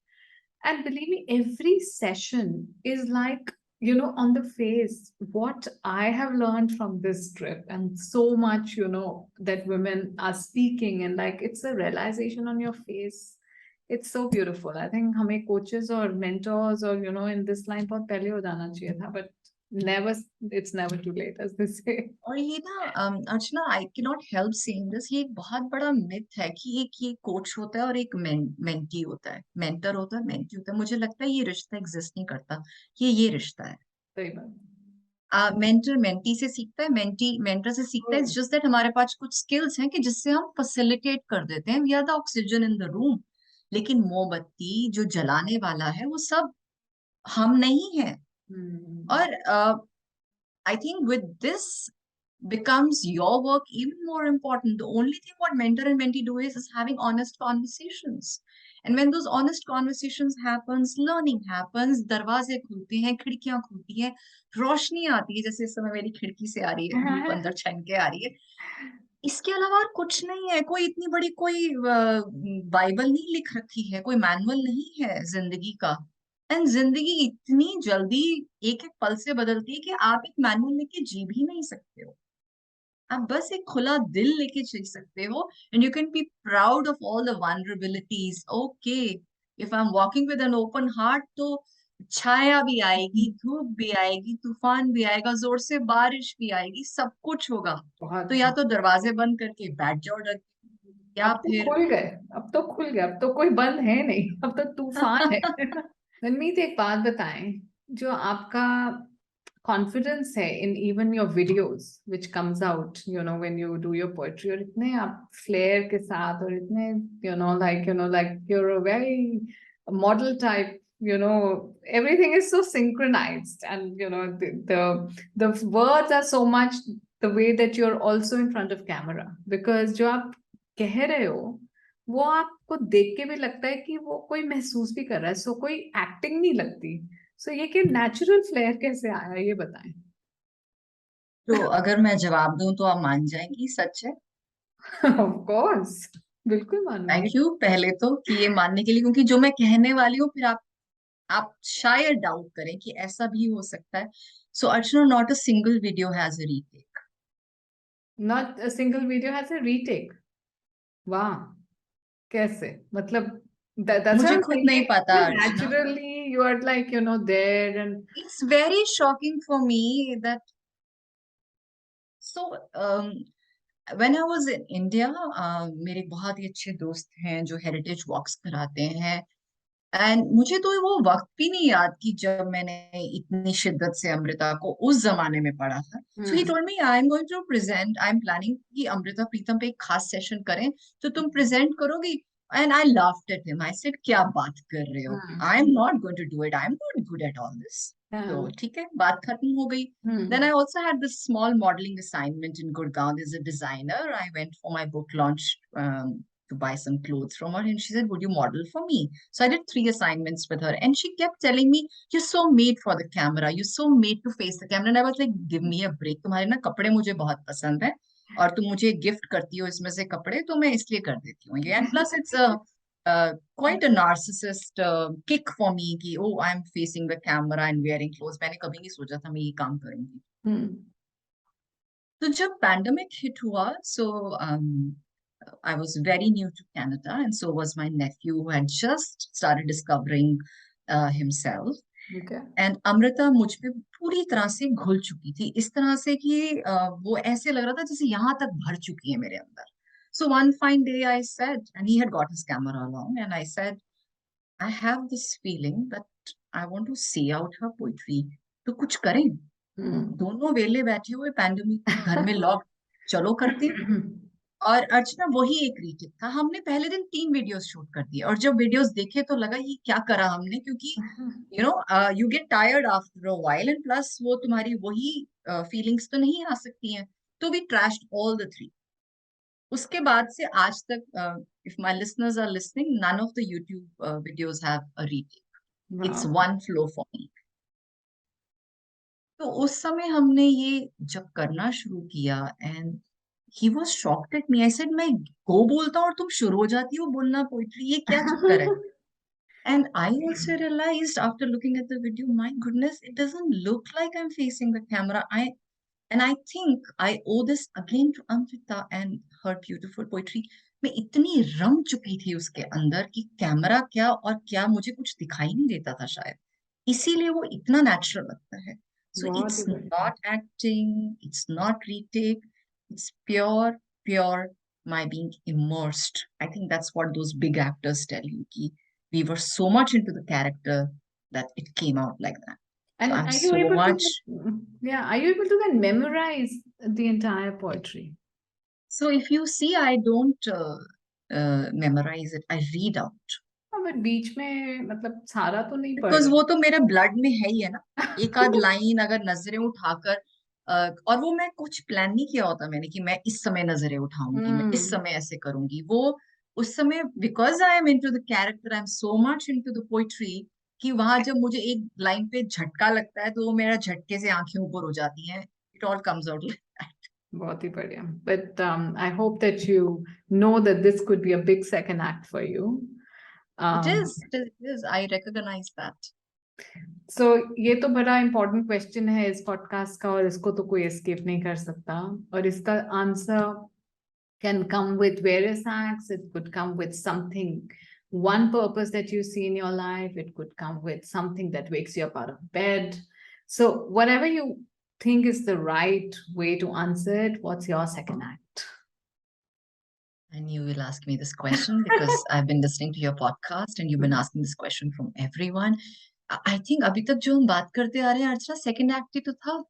And believe me, every session is like, on the face, what I have learned from this trip, and so much, that women are speaking, and like it's a realization on your face. It's so beautiful. I think हमें coaches or mentors or, in this line बहुत पहले हो जाना चाहिए था, but never, it's never too late, as they say. और ये ना Archana, I can not help saying this, ये एक बहुत बड़ा मिथ है कि एक ये कोच होता है और एक मेंटी होता है, मेंटर होता है, मेंटी होता है. मुझे लगता है ये रिश्ता एग्जिस्ट नहीं करता, ये रिश्ता है. सही बात. मेंटर मेंटी से सीखता है, मेंटी मेंटर से सीखता है. इट्स जस्ट दैट हमारे पास कुछ स्किल्स हैं कि जिससे हम फैसिलिटेट कर देते हैं, we are the oxygen in the room. लेकिन मोमबत्ती जो जलाने वाला है वो सब हम नहीं है. और I think with this becomes your work even more important. The only thing what mentor and mentee do is having honest conversations. And when those honest conversations happens, learning happens, दरवाजे खुलते हैं, खिड़कियां खुलती हैं, रोशनी आती है, जैसे इस समय मेरी खिड़की से आ रही है, धूप अंदर छन के आ रही है. इसके अलावा और कुछ नहीं है. कोई इतनी बड़ी कोई बाइबल नहीं लिख रखी है, कोई मैनुअल नहीं है जिंदगी का. एंड जिंदगी इतनी जल्दी एक एक पल से बदलती है कि आप एक मैनुअल लेके जी भी नहीं सकते हो. आप बस एक खुला दिल लेके जी सकते हो, and you can be proud of all the vulnerabilities. Okay, If I'm walking with an open heart, तो छाया भी आएगी, धूप भी आएगी, तूफान भी आएगा, जोर से बारिश भी आएगी, सब कुछ होगा। तो बहुत या तो दरवाजे बंद करके बैठ जाओ डर के, या अब तो फिर खुल गए, अब तो खुल गए, अब तो कोई बंद है नहीं, अब तो तूफान है। मनमीत एक बात बताएं, जो आपका कॉन्फिडेंस है in even your videos which comes out when you do your poetry, और इतने आप फ्लेयर के साथ, और इतने like you're a very model type, everything is so synchronized, and the words are so much the way that you're also in front of camera, because जो आप कह रहे हो वो आपको देख के भी लगता है कि वो कोई महसूस भी कर रहा है, सो कोई एक्टिंग नहीं लगती। सो ये कि नेचुरल फ्लेयर कैसे आया, ये बताएं। तो अगर मैं जवाब दूं तो आप मान जाएंगी सच है। ऑफ कोर्स, बिल्कुल थैंक मानूंगी। यू पहले तो कि ये मानने के लिए, क्योंकि जो मैं कहने वाली हूँ फिर आप शायद डाउट करें कि ऐसा भी हो सकता है। So Archana, not a single video has a retake. Not a single video has a retake. वाह, कैसे, मतलब that's what मुझे I'm खुद नहीं thinking. पता अर्चना। Naturally you are like there, and it's very shocking for me that, so when I was in India, मेरे बहुत ही अच्छे दोस्त हैं जो हेरिटेज वॉक्स कराते हैं। एंड मुझे तो वो वक्त भी नहीं याद कि जब मैंने इतनी शिद्दत से अमृता को उस जमाने में पढ़ा था। So he hmm, told me I am going to present, I am planning कि अमृता प्रीतम पे एक खास सेशन करें, तो तुम प्रेजेंट करोगी। And I laughed at him, I said क्या बात कर रहे हो, hmm, I am not going to do it, I am not good at all this. तो हाँ, ठीक है, बात खत्म हो गई। Then I hmm, also had this small modeling assignment in Gurgaon. There's a designer. I went for my book launch to buy some clothes from her, and she said, "Would you model for me?" So I did 3 assignments with her, and she kept telling me, "You're so made for the camera. You're so made to face the camera." And I was like, "Give me a break. तुम्हारे ना कपड़े मुझे बहुत पसंद है, और तुम मुझे गिफ्ट करती हो इसमें से कपड़े, तो मैं इसलिए कर देती हूँ ये। And plus, it's a quite a narcissist kick for me कि oh, I'm facing the camera and wearing clothes. मैंने कभी नहीं सोचा था मैं ये काम करूंगी। हम्म, तो जब पैंडमिक हिट हुआ, so I was very new to Canada, and so was my nephew who had just started discovering himself. okay. And Amrita मुझ पे पूरी तरह से घुल चुकी थी, इस तरह से कि वो ऐसे लग रहा था जैसे यहाँ तक भर चुकी है मेरे अंदर। So one fine day I said, and he had got his camera along, and I said, I have this feeling that I want to say out her poetry, तो कुछ करें। हम्म, दोनों वेले बैठे हुए पैंडेमिक में घर में लॉक, चलो करते हैं। और अर्चना वही एक रीटेक था। हमने पहले दिन 3 वीडियोस शूट कर दिए, और जब वीडियोस देखे तो लगा ये क्या करा हमने, क्योंकि you get tired after a while, and plus वो तुम्हारी वही फीलिंग्स तो नहीं आ सकती हैं। तो वी ट्रैश्ड ऑल द 3। उसके बाद से आज तक, if my listeners are listening, none of the YouTube videos have a retake. It's वाह, वन फ्लो फॉर मी। तो उस समय हमने ये जब करना शुरू किया, and he was shocked at me. I said, मैं गो बोलता हूँ और तुम शुरू हो जाती हो बोलना पोइट्री, ये क्या चक्कर है? And I also realized after looking at the video, my goodness, it doesn't look like I'm facing the camera. And I think I owe this again to Amrita and her beautiful poetry. मैं इतनी रम चुकी थी उसके अंदर कि camera क्या और क्या मुझे कुछ दिखाई नहीं देता था शायद, इसीलिए वो इतना नेचुरल लगता है। सो बहुत ही इट्स बढ़िया। Not acting, it's not retake, it's pure my being immersed. I think that's what those big actors tell you, ki we were so much into the character that it came out like that. So And I'm are you so able to much. yeah, are you able to then memorize the entire poetry? So if you see, I don't memorize it. I read out. हाँ, but बीच में मतलब सारा तो नहीं पढ़ because रहे। वो तो मेरे ब्लड में है ही है ना। एक आध लाइन अगर नजरें उठाकर, और वो मैं कुछ प्लान नहीं किया होता मैंने कि मैं इस समय नजरें उठाऊंगी, मैं इस हम्म, समय ऐसे करूंगी। वो उस समय, because I am into the character, I am so much into the poetry, कि वहां जब मुझे एक लाइन पे झटका लगता है तो वो मेरा झटके से आंखें ऊपर हो जाती हैं। It all comes out like that. बहुत ही बढ़िया। But I hope that you know that this could be a big second act for you. It is, it is, I recognise that. So ये तो बड़ा इंपॉर्टेंट क्वेश्चन है इस podcast का, और इसको तो कोई एस्केप नहीं कर सकता, और इसका answer can come with various acts, it could come with something one purpose that you see in your life. It could come with something that wakes you up out of bed. So, whatever you think is the right way to answer it, what's your second act? And you will ask me this question because I've been listening to your podcast and you've been asking this question from everyone. I think अभी तक जो हम बात करते आ रहे हैं अर्चना second act ही तो था.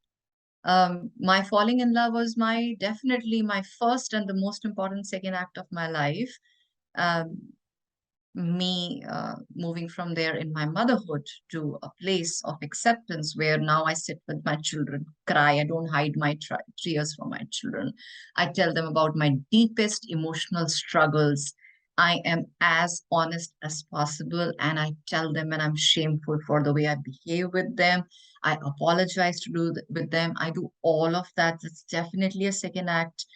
My falling in love was my definitely my first and the most important second act of my life. Um, me moving from there in my motherhood to a place of acceptance where now I sit with my children, cry. I don't hide my tears from my children. I tell them about my deepest emotional struggles. I am as honest as possible and I tell them when I'm shameful for the way I behave with them. I apologize to do with them. I do all of that. It's definitely a second act.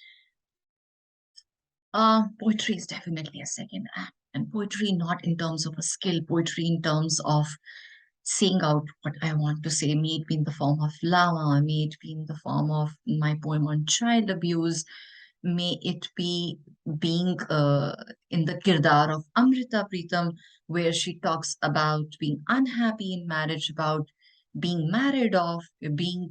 Poetry is definitely a second act. And poetry not in terms of a skill, poetry in terms of saying out what I want to say, may it be in the form of lava, may it be in the form of my poem on child abuse, may it be being in the kirdar of Amrita Pritam, where she talks about being unhappy in marriage, about being married off, being,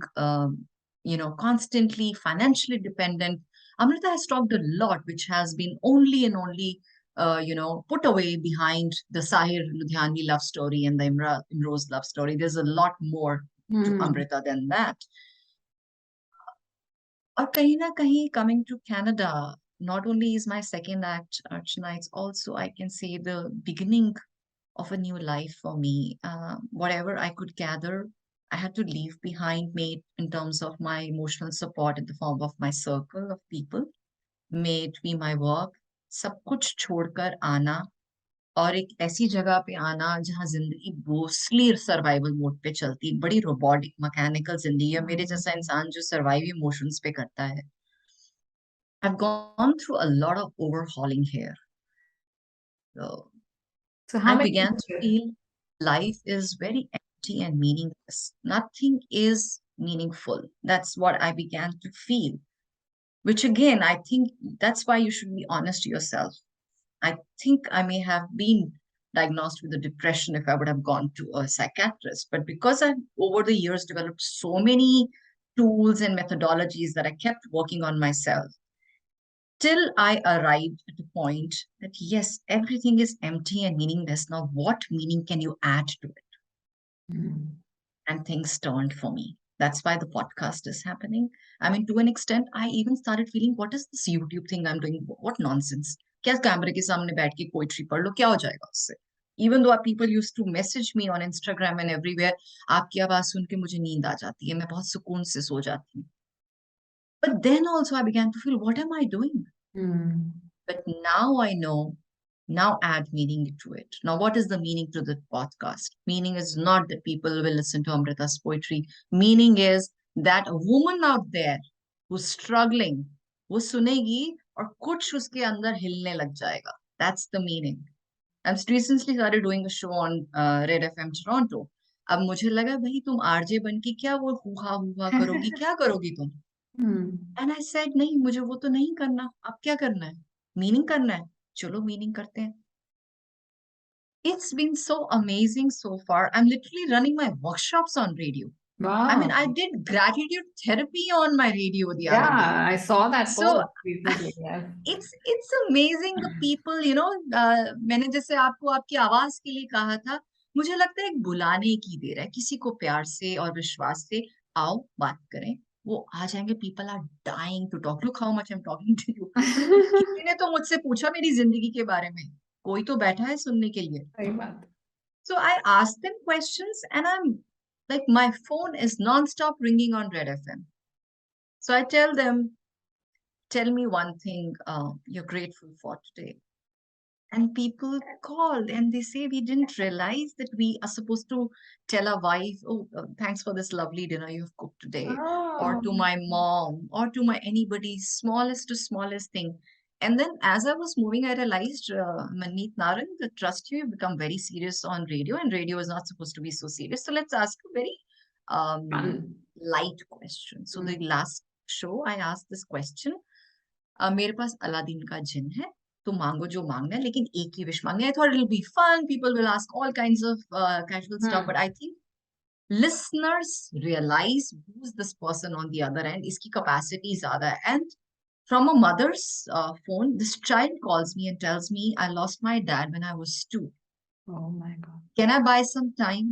constantly financially dependent. Amrita has talked a lot, which has been only and only, put away behind the Sahir Ludhiani love story and the Imroz love story. There's a lot more to Mm. Amrita than that. और कहीं ना कहीं coming to Canada, not only is my second act, Archana, it's also, I can say, the beginning of a new life for me. Whatever I could gather, I had to leave behind me in terms of my emotional support in the form of my circle of people, may it be my work, सब कुछ छोड़कर आना और एक ऐसी जगह पे आना जहाँ जिंदगी मोस्टली सर्वाइवल मोड पे चलती, बड़ी रोबोटिक मैकेनिकल जिंदगी है. मेरे जैसा इंसान जो सर्वाइव इमोशंस पे करता है. I've gone through a lot of overhauling here. So So, how I many began to years? feel life is very empty and meaningless. Nothing is meaningful. That's what I began to feel. Which again, I think that's why you should be honest to yourself. I think I may have been diagnosed with a depression if I would have gone to a psychiatrist. But because I've over the years developed so many tools and methodologies that I kept working on myself, till I arrived at a point that yes, everything is empty and meaningless. Now, what meaning can you add to it? Mm. And things turned for me. That's why the podcast is happening. I mean, to an extent, I even started feeling, what is this YouTube thing I'm doing? What nonsense? क्या कैमरे के सामने बैठ के poetry पढ़ लो, क्या हो जाएगा उससे? Even though people used to message me on Instagram and everywhere, आपकी आवाज सुन के मुझे नींद आ जाती है, मैं बहुत सुकून से सो जाती हूँ. But then also I began to feel, what am I doing? Mm. But now I know, now add meaning to it. Now, what is the meaning to the podcast? Meaning is not that people will listen to Amrita's poetry. Meaning is that a woman out there who's struggling, वो सुनेगी और कुछ उसके अंदर हिलने लग जाएगा. That's the meaning. I'm recently started doing a show on Red FM Toronto. अब मुझे लगा भाई तुम आरजे बन के क्या वो हुआ करोगी, क्या करोगी तुम? Mm. एंड आई सेड नहीं, मुझे वो तो नहीं करना. अब क्या करना है? मीनिंग करना है. चलो मीनिंग करते हैं. It's been so amazing so far. I'm literally running my workshops on radio. I mean, Wow. I did gratitude therapy on my radio the other day. Yeah, I saw that So post recently. Yes. it's amazing the people, मैंने जैसे आपको आपकी आवाज के लिए कहा था, मुझे लगता है एक बुलाने की देर है. किसी को प्यार से और विश्वास से आओ बात करें, वो आ जाएंगे. People are dying to talk. Look how much I am talking to you. किसी ने तो मुझसे पूछा मेरी जिंदगी के बारे में. कोई तो बैठा है सुनने के लिए. सही बात. So I asked them questions and I'm like, my phone is non-stop ringing on Red FM. So I tell them, tell me one thing you're grateful for today. And people call and they say, we didn't realize that we are supposed to tell our wife, oh, thanks for this lovely dinner you've cooked today, or Oh. to my mom, or to my anybody, smallest to smallest thing. And then as I was moving, I realized, Manmeet Narang, the trust you become very serious on radio, and radio is not supposed to be so serious. So let's ask a very Fun. light question. So the Mm. last show, I asked this question. मेरे पास Aladdin का जिन है, तो मांगो जो मांगना है, लेकिन एक ही विश मांगे. I thought it will be fun, people will ask all kinds of casual stuff, but I think listeners realize who's this person on the other end, iski capacity zyada hai. And from a mother's phone, this child calls me and tells me, I lost my dad when I was 2. Oh my God. Can I buy some time?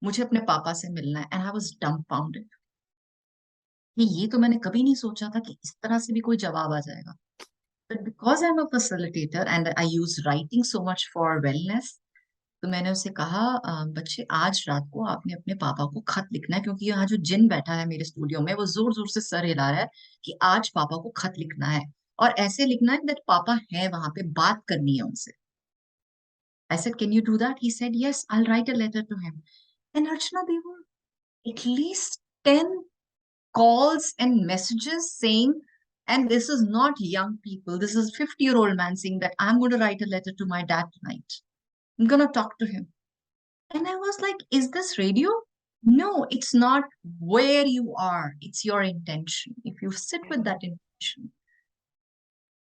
मुझे अपने पापा से मिलना है. And I was dumbfounded कि ये तो मैंने कभी नहीं सोचा था कि इस तरह से भी कोई जवाब आ जाएगा. But because I'm a facilitator and I use writing so much for wellness, तो मैंने उसे कहा, बच्चे आज रात को आपने अपने पापा को खत लिखना है, क्योंकि यहाँ जो जिन बैठा है मेरे स्टूडियो में वो जोर जोर से सर हिला रहा है कि आज पापा को खत लिखना है, और ऐसे लिखना है दैट पापा है वहां पे, बात करनी है उनसे. I said, can you do that? He said, yes, I'll write a letter to him. And Archana, there were at least 10 calls and messages saying, and this is not young people, this is 50-year-old man saying that I'm going to write a letter to my dad tonight. I'm going to talk to him. And I was like, is this radio? No, it's not where you are. It's your intention. If you sit with that intention,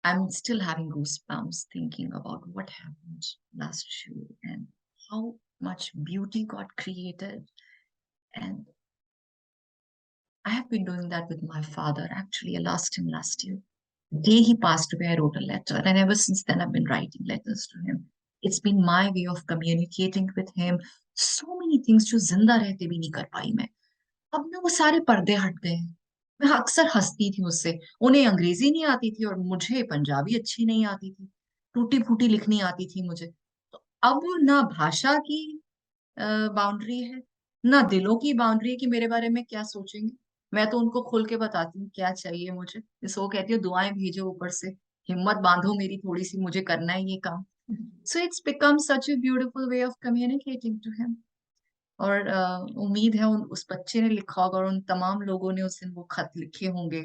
I'm still having goosebumps thinking about what happened last year and how much beauty got created. And I have been doing that with my father. Actually, I lost him last year. The day he passed away, I wrote a letter. And ever since then, I've been writing letters to him. It's been my way of communicating with him. So many things जो जिंदा रहते भी नहीं कर पाई मैं. अब ना वो सारे पर्दे हट गए हैं. मैं अक्सर हंसती थी उससे. उन्हें अंग्रेजी नहीं आती थी और मुझे पंजाबी अच्छी नहीं आती थी. टूटी फूटी लिखनी आती थी मुझे. तो अब ना भाषा की बाउंड्री है, ना दिलों की बाउंड्री है कि मेरे बारे में क्या सोचेंगे. मैं तो उनको खोल के बताती हूँ क्या चाहिए मुझे. जैसे वो कहती है, दुआएं भेजो ऊपर से, हिम्मत बांधो मेरी थोड़ी सी, मुझे करना है ये काम. So it's become such a beautiful way of communicating to him. और उम्मीद है उस बच्चे ने लिखा होगा और उन तमाम लोगों ने उस दिन वो खत लिखे होंगे,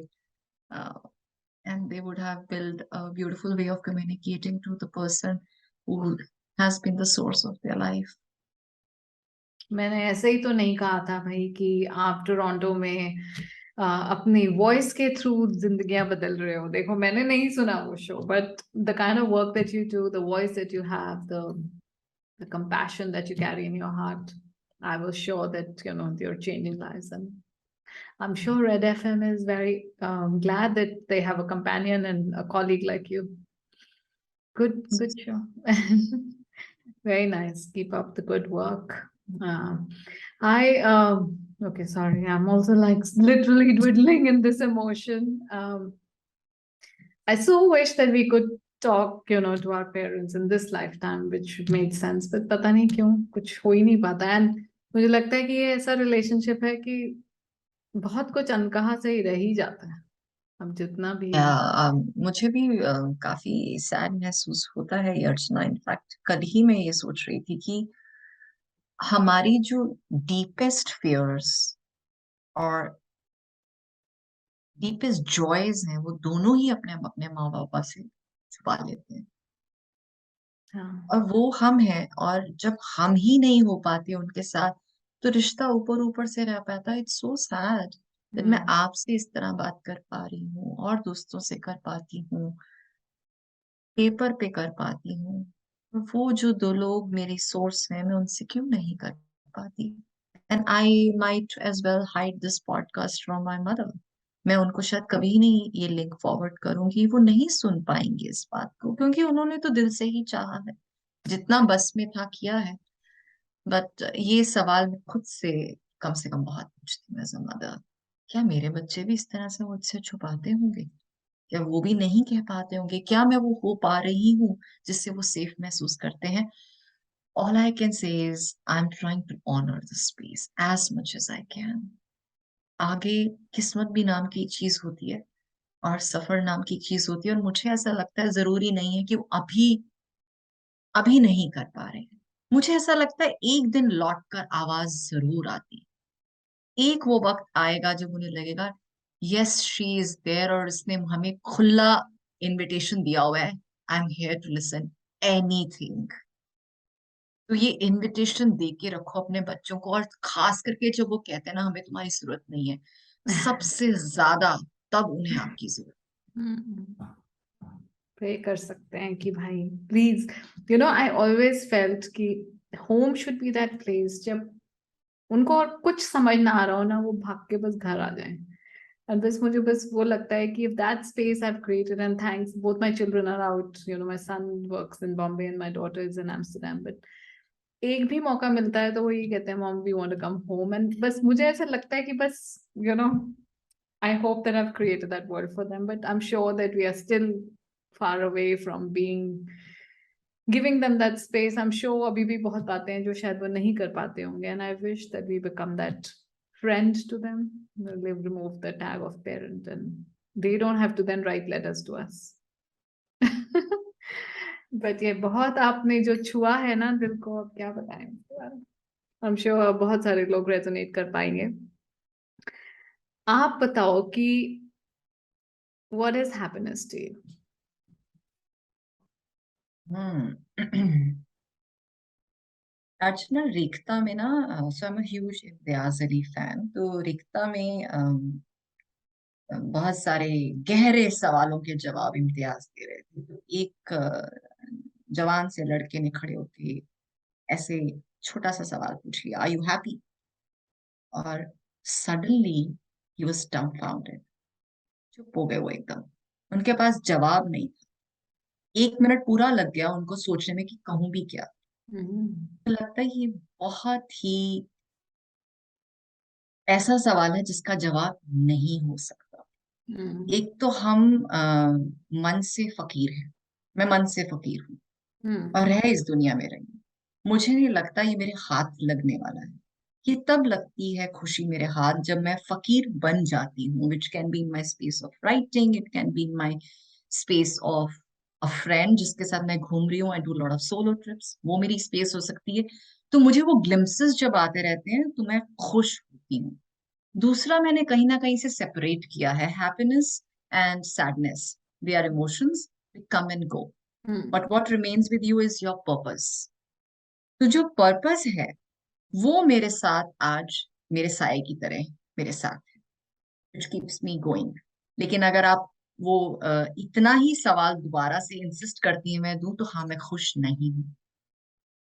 and they would have built a beautiful way of communicating to the person who has been the source of their life. मैंने ऐसे ही तो नहीं कहा था भाई कि आप टोरंटो में अपनी वॉइस के थ्रू जिंदगियां बदल रहे हो. देखो, मैंने नहीं सुना वो show, but the kind of work that you do, the voice that you have, the compassion that you carry in your heart, I was sure that you're changing lives. And I'm sure Red FM is very glad that they have a companion and a colleague like you. Good show. Very nice. Keep up the good work. Okay, sorry, I'm also like literally dwindling in this emotion. I so wish that we could talk, to our parents in this lifetime, which made sense, but पता नहीं क्यों कुछ हो ही नहीं पाता. And मुझे लगता है कि ये ऐसा रिलेशनशिप है कि बहुत कुछ अनकहा से ही रह ही जाता है, हम जितना भी. मुझे भी काफी सैड महसूस होता है ये अर्चना. इनफैक्ट कल ही मैं ये सोच रही थी कि हमारी जो डीपेस्ट फियर्स और डीपेस्ट जॉयज हैं वो दोनों ही अपने अपने माँ बापा से छुपा लेते हैं. हाँ. और वो हम हैं, और जब हम ही नहीं हो पाते उनके साथ तो रिश्ता ऊपर ऊपर से रह पाता है. इट्स सो सैड दैट मैं आपसे इस तरह बात कर पा रही हूँ और दोस्तों से कर पाती हूँ, पेपर पे कर पाती हूँ. वो जो दो लोग मेरी सोर्स हैं, मैं उनसे क्यों नहीं कर पाती. And I might as well hide this podcast from my mother. मैं उनको शायद कभी नहीं ये लिंक फॉरवर्ड करूंगी, वो नहीं सुन पाएंगे इस बात को, क्योंकि उन्होंने तो दिल से ही चाहा है, जितना बस में था किया है. बट ये सवाल मैं खुद से कम बहुत पूछती हूँ एज अ मदर. क्या मेरे बच्चे भी इस तरह से मुझसे छुपाते होंगे? क्या वो भी नहीं कह पाते होंगे? क्या मैं वो हो पा रही हूँ जिससे वो सेफ महसूस करते हैं? All I can say is I'm trying to honor the space as much as I can. आगे किस्मत भी नाम की चीज होती है और सफर नाम की चीज होती है, और मुझे ऐसा लगता है जरूरी नहीं है कि वो अभी अभी नहीं कर पा रहे हैं. मुझे ऐसा लगता है एक दिन लौट कर आवाज जरूर आती है. एक वो वक्त आएगा जब उन्हें लगेगा यस शी इज देयर, और इसने हमें खुला इनविटेशन दिया हुआ है, I am here to listen anything. तो ये इनविटेशन दे के रखो अपने बच्चों को, और खास करके जब वो कहते हैं ना हमें तुम्हारी जरूरत नहीं है, सबसे ज्यादा तब उन्हें आपकी जरूरत. प्रे कर सकते हैं कि भाई प्लीज, आई ऑलवेज फेल्ट कि home should be that place जब उनको और कुछ समझ ना आ रहा हो ना, वो भाग के बस घर आ जाए। एंड बस मुझे बस वो लगता है कि if that space I have created, and thanks, both my children are out, my son works in Bombay and my daughter is in Amsterdam, but एक भी मौका मिलता है तो वो यही कहते हैं, mom we want to come home. And बस मुझे ऐसा लगता है कि बस I hope that I've created that world for them, but I'm sure that we are still far away from being giving them that space. I'm sure अभी भी बहुत बातें हैं जो शायद वो नहीं कर पाते होंगे, and I wish that we become that friend to them. They've removed the tag of parent, and they don't have to then write letters to us. But ये बहुत आपने जो छुआ है ना दिल को, अब क्या बताएं। I'm sure बहुत सारे लोग रेजोनेट कर पाएंगे। आप बताओ कि what is happiness to you? अर्चना, रिक्ता में ना, so I am a huge Imtiaz Ali fan. तो रिक्ता में बहुत सारे गहरे सवालों के जवाब इम्तियाज दे रहे थे। तो एक जवान से लड़के ने खड़े होके ऐसे छोटा सा सवाल पूछ लिया, आर यू हैप्पी? और सडनली ही वाज डम्बफाउंडेड। चुप हो गए वो एकदम। उनके पास जवाब नहीं था। 1 मिनट पूरा लग गया उनको सोचने में कि कहूं भी क्या। तो लगता है ये बहुत ही ऐसा सवाल है जिसका जवाब नहीं हो सकता। एक तो हम मन से फकीर हैं। मैं मन से फकीर हूँ और है इस दुनिया में रही। मुझे नहीं लगता ये मेरे हाथ लगने वाला है। ये तब लगती है खुशी मेरे हाथ जब मैं फकीर बन जाती हूँ, which can be in my space of writing, it can be in my space of a friend जिसके साथ मैं घूम रही हूँ। I do lot of solo trips, वो मेरी स्पेस हो सकती है। तो मुझे वो ग्लिम्पसेस जब आते रहते हैं तो मैं खुश होती हूँ। दूसरा, मैंने कहीं ना कहीं से सेपरेट किया है happiness and sadness. They are emotions, they come and go, but what remains with you is your purpose. तो जो पर्पस है वो मेरे साथ आज मेरे साय की तरह मेरे साथ है, which keeps me going। लेकिन अगर आप वो इतना ही सवाल दोबारा से इंसिस्ट करती है मैं दूं, तो हाँ, मैं खुश नहीं हूँ।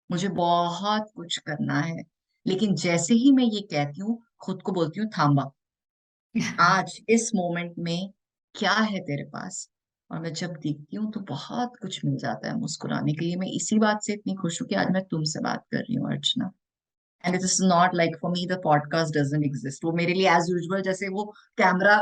मुझे बहुत कुछ करना है, लेकिन जैसे ही मैं ये कहती हूँ खुद को बोलती हूँ, थांबा, आज इस मोमेंट में क्या है तेरे पास। और मैं जब देखती हूँ तो बहुत कुछ मिल जाता है मुस्कुराने के लिए। मैं इसी बात से इतनी खुश हूँ कि आज मैं तुमसे बात कर रही हूँ Archana. And it is not like for me the podcast doesn't exist. वो मेरे लिए एज यूजुअल जैसे वो कैमरा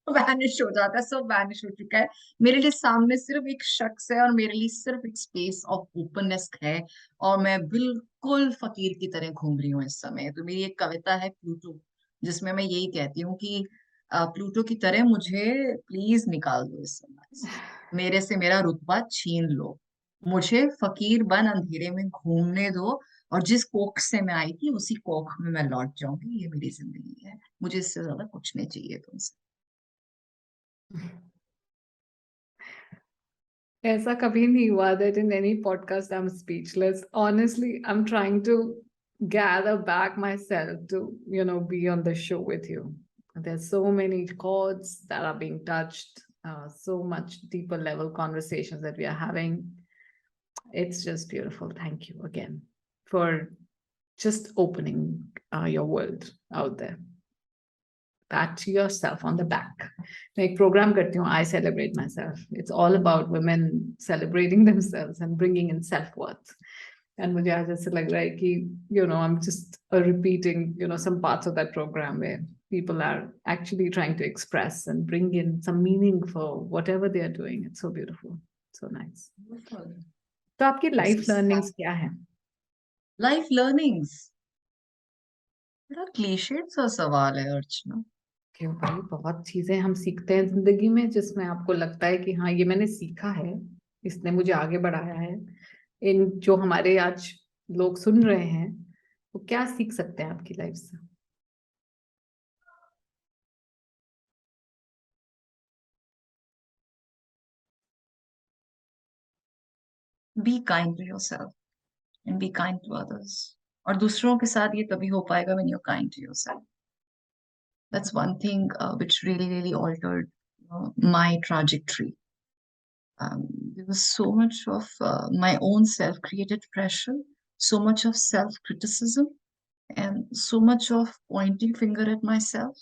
वैनिश हो जाता है, सब वैनिश हो चुका है। मेरे लिए सामने सिर्फ एक शख्स है और मेरे लिए सिर्फ एक स्पेस ऑफ ओपननेस है। और मैं बिल्कुल फकीर की तरह घूम रही हूँ इस समय। तो मेरी एक कविता है प्लूटो, जिसमें मैं यही कहती हूँ कि प्लूटो की तरह मुझे प्लीज निकाल दो इस समाज से, मेरे से मेरा रुतबा छीन लो, मुझे फकीर बन अंधेरे में घूमने दो, और जिस कोख से मैं आई थी उसी कोख में मैं लौट जाऊंगी। ये मेरी जिंदगी है, मुझे इससे ज्यादा कुछ नहीं चाहिए तुमसे। ऐसा कभी नहीं हुआ that in any podcast I'm speechless. Honestly, I'm trying to gather back myself to, be on the show with you. There's so many chords that are being touched, so much deeper level conversations that we are having. It's just beautiful. Thank you again for just opening your world out there. Pat yourself on the back. मैं एक program करती हूँ, I celebrate myself. It's all about women celebrating themselves and bringing in self-worth. And मुझे आज ऐसे लग रहा है कि, I'm just repeating, some parts of that program where people are actually trying to express and bring in some meaning for whatever they are doing. It's so beautiful. So nice. तो आपकी life learnings क्या है? Life learnings बड़ा cliché सा सवाल है अर्चना। क्यों भाई, बहुत चीजें हम सीखते हैं जिंदगी में जिसमें आपको लगता है कि हाँ ये मैंने सीखा है, इसने मुझे आगे बढ़ाया है। इन जो हमारे आज लोग सुन रहे हैं वो क्या सीख सकते हैं आपकी लाइफ से? Be kind to yourself and be kind to others. और दूसरों के साथ ये तभी हो पाएगा when you are kind to yourself. That's one thing which really really altered my trajectory. There was so much of my own self-created pressure, so much of self-criticism, and so much of pointing finger at myself.